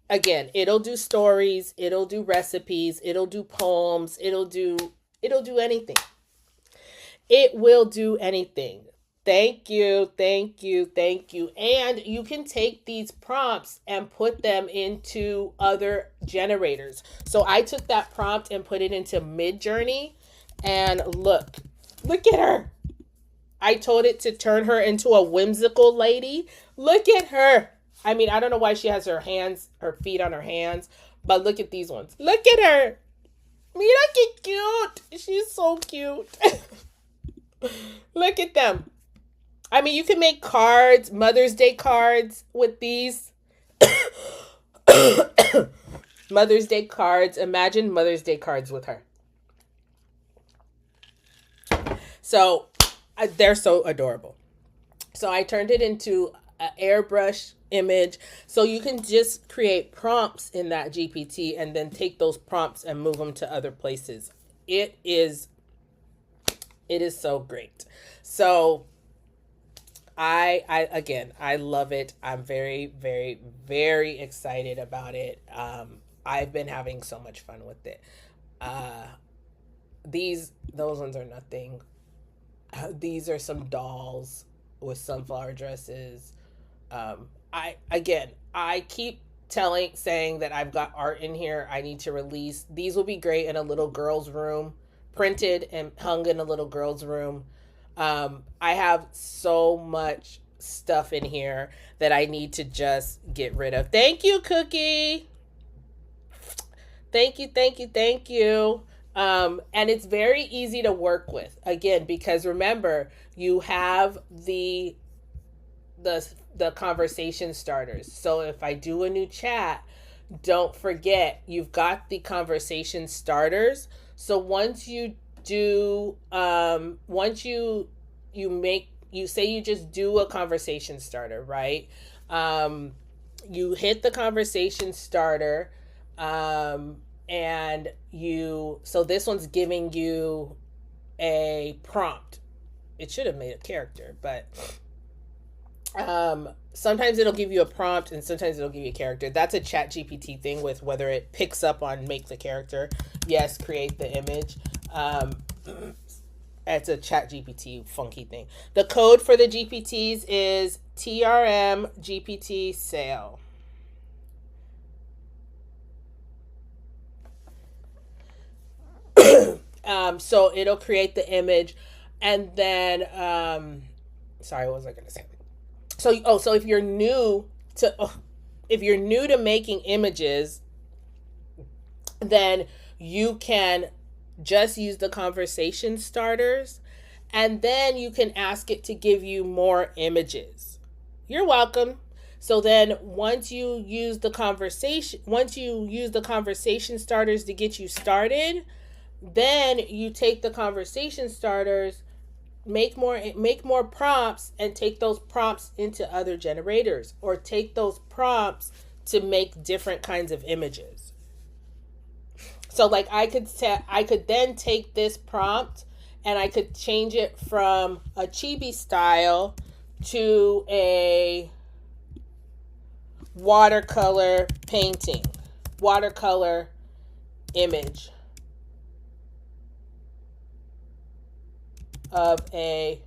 again, it'll do stories, it'll do recipes, it'll do poems, it'll do anything. It will do anything. Thank you, thank you, thank you. And you can take these prompts and put them into other generators. So I took that prompt and put it into Midjourney, and look at her. I told it to turn her into a whimsical lady. Look at her. I mean, I don't know why she has her feet on her hands, But look at these ones. Look at her. Mira que cute. She's so cute. Look at them. I mean, you can make cards, Mother's Day cards with these. Mother's Day cards. Imagine Mother's Day cards with her. So they're so adorable. So I turned it into an airbrush image. So you can just create prompts in that GPT and then take those prompts and move them to other places. It is so great. So I love it. I'm very, very, very excited about it. I've been having so much fun with it. Uh, those ones are nothing. These are some dolls with sunflower dresses. I keep saying that I've got art in here. I need to release. These will be great in a little girl's room, printed and hung in a little girl's room. I have so much stuff in here that I need to just get rid of. Thank you, Cookie. Thank you, thank you, thank you. And it's very easy to work with, again, because remember, you have the conversation starters. So if I do a new chat, don't forget you've got the conversation starters. So once you do once you say you just do a conversation starter, right? You hit the conversation starter, and so this one's giving you a prompt. It should have made a character, but sometimes it'll give you a prompt and sometimes it'll give you a character. That's a chat GPT thing with whether it picks up on make the character. Yes, create the image. It's a chat GPT funky thing. The code for the GPTs is TRM GPT sale. So it'll create the image, and then sorry, what was I gonna say? So if you're new to making images, then you can just use the conversation starters, and then you can ask it to give you more images. You're welcome. So then once you use the conversation starters to get you started, then you take the conversation starters, make more prompts, and take those prompts into other generators, or take those prompts to make different kinds of images. So like I could then take this prompt and I could change it from a chibi style to a watercolor image of and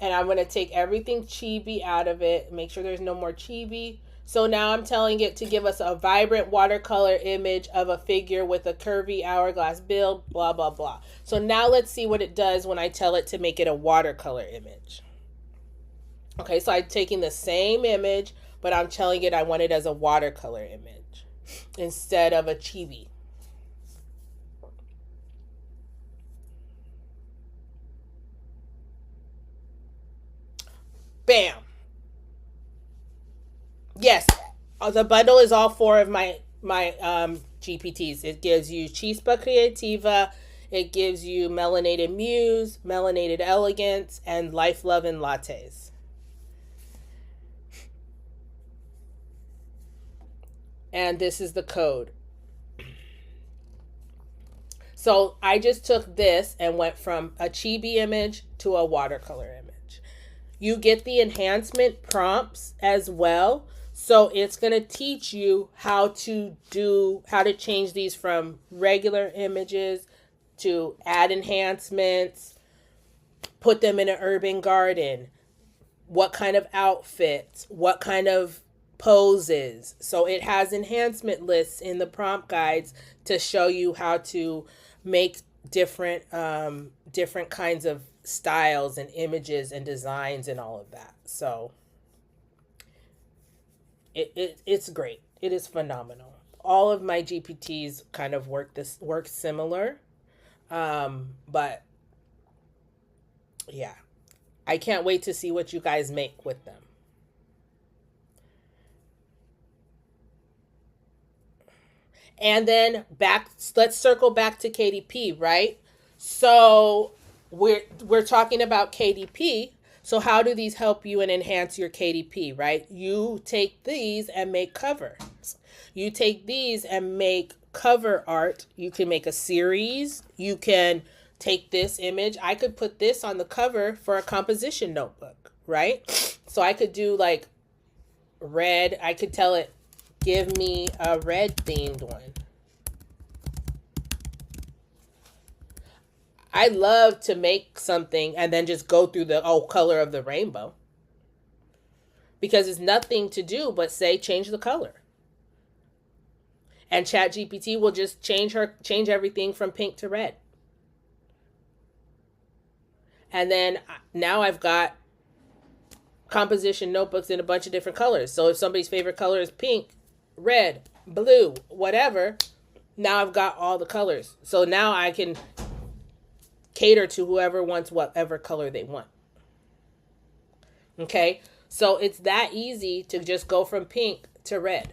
I'm going to take everything chibi out of it, make sure there's no more chibi. So now I'm telling it to give us a vibrant watercolor image of a figure with a curvy hourglass build, blah, blah, blah. So now let's see what it does when I tell it to make it a watercolor image. Okay, so I'm taking the same image, but I'm telling it I want it as a watercolor image instead of a chibi. Bam. Yes, the bundle is all four of my GPTs. It gives you Chispa Creativa, it gives you Melanated Muse, Melanated Elegance, and Life, Love, and Lattes. And this is the code. So I just took this and went from a chibi image to a watercolor image. You get the enhancement prompts as well. So it's going to teach you how to change these from regular images to add enhancements, put them in an urban garden, what kind of outfits, what kind of poses. So it has enhancement lists in the prompt guides to show you how to make different kinds of styles and images and designs and all of that. So it's great. It is phenomenal. All of my GPTs kind of work similar. But yeah, I can't wait to see what you guys make with them. And then back, let's circle back to KDP, right? So we're talking about KDP. So how do these help you and enhance your KDP, right? You take these and make covers. You take these and make cover art. You can make a series. You can take this image. I could put this on the cover for a composition notebook, right? So I could do like red. I could tell it, give me a red themed one. I love to make something and then just go through the color of the rainbow. Because it's nothing to do but say change the color. And ChatGPT will just change everything from pink to red. And then now I've got composition notebooks in a bunch of different colors. So if somebody's favorite color is pink, red, blue, whatever, now I've got all the colors. So now I can cater to whoever wants whatever color they want. Okay? So it's that easy to just go from pink to red.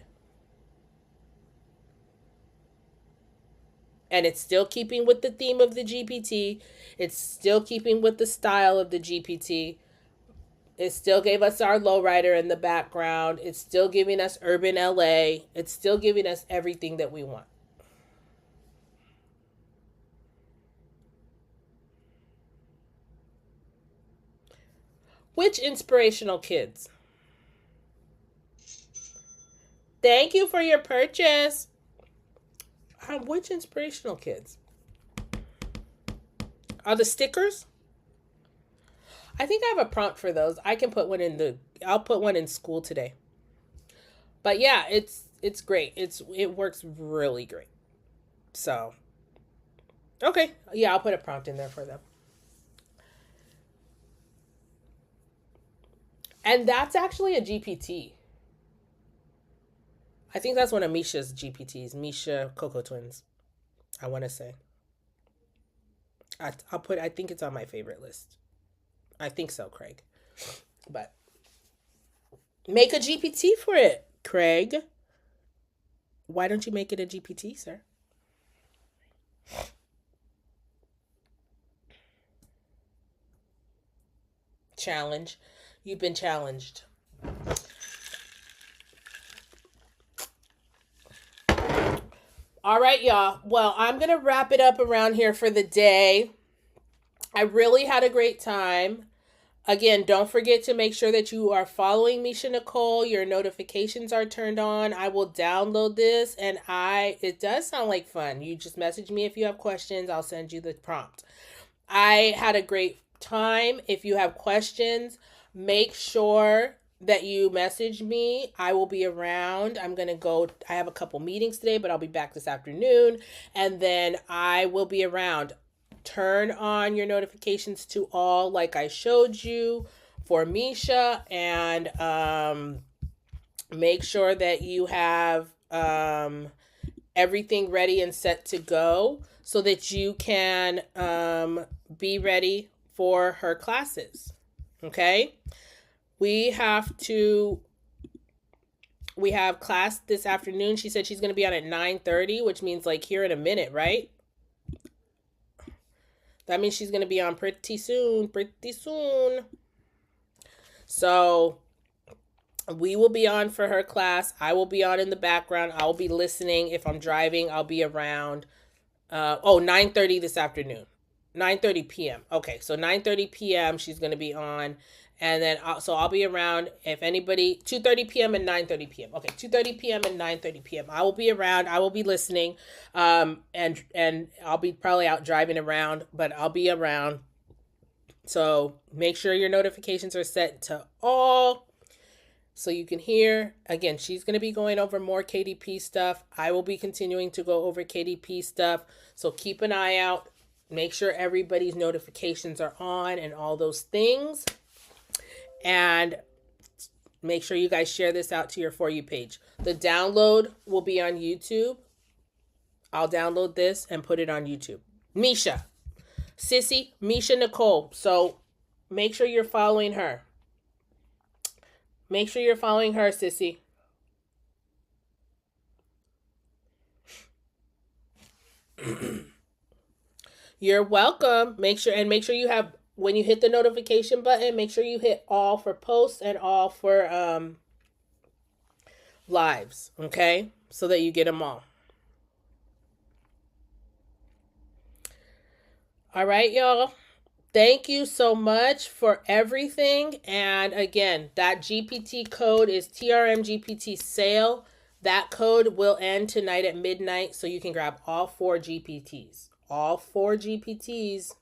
And it's still keeping with the theme of the GPT. It's still keeping with the style of the GPT. It still gave us our lowrider in the background. It's still giving us urban LA. It's still giving us everything that we want. Which inspirational kids? Thank you for your purchase. Which inspirational kids? Are the stickers? I think I have a prompt for those. I can put one I'll put one in school today. But yeah, it's great. It works really great. So, okay. Yeah, I'll put a prompt in there for them. And that's actually a GPT. I think that's one of Misha's GPTs, Misha Coco Twins. I want to say. I think it's on my favorite list. I think so, Craig. But make a GPT for it, Craig. Why don't you make it a GPT, sir? Challenge. You've been challenged. All right, y'all. Well, I'm going to wrap it up around here for the day. I really had a great time. Again, don't forget to make sure that you are following Misha Nicole. Your notifications are turned on. I will download this and it does sound like fun. You just message me if you have questions. I'll send you the prompt. I had a great time. If you have questions, make sure that you message me. I will be around. I have a couple meetings today, but I'll be back this afternoon. And then I will be around. Turn on your notifications to all like I showed you for Misha. And make sure that you have everything ready and set to go so that you can be ready for her classes. Okay? We have class this afternoon. She said she's going to be on at 9:30, which means like here in a minute, right? That means she's going to be on pretty soon. So we will be on for her class. I will be on in the background. I'll be listening. If I'm driving, I'll be around. 9:30 this afternoon. 9:30 p.m. Okay, so 9:30 p.m. she's going to be on. And then, I'll be around if anybody, 2:30 p.m. and 9:30 p.m. Okay, 2:30 p.m. and 9:30 p.m. I will be around. I will be listening. And I'll be probably out driving around, but I'll be around. So make sure your notifications are set to all so you can hear. Again, she's going to be going over more KDP stuff. I will be continuing to go over KDP stuff. So keep an eye out. Make sure everybody's notifications are on and all those things. And Make sure you guys share this out to your For You page. The download will be on YouTube. I'll download this and put it on YouTube. Misha. Sissy, Misha Nicole. So make sure you're following her. Make sure you're following her, Sissy. You're welcome. Make sure you have, when you hit the notification button, make sure you hit all for posts and all for lives, okay? So that you get them all. All right, y'all. Thank you so much for everything. And again, that GPT code is TRMGPT sale. That code will end tonight at midnight, so you can grab all 4 GPTs. All 4 GPTs.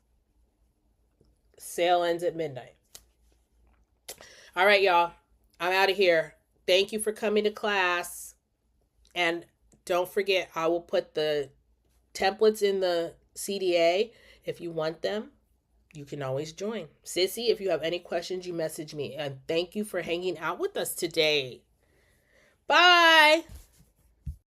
Sale ends at midnight. All right, y'all. I'm out of here. Thank you for coming to class. And don't forget, I will put the templates in the CDA. If you want them, you can always join. Sissy, if you have any questions, you message me. And thank you for hanging out with us today. Bye.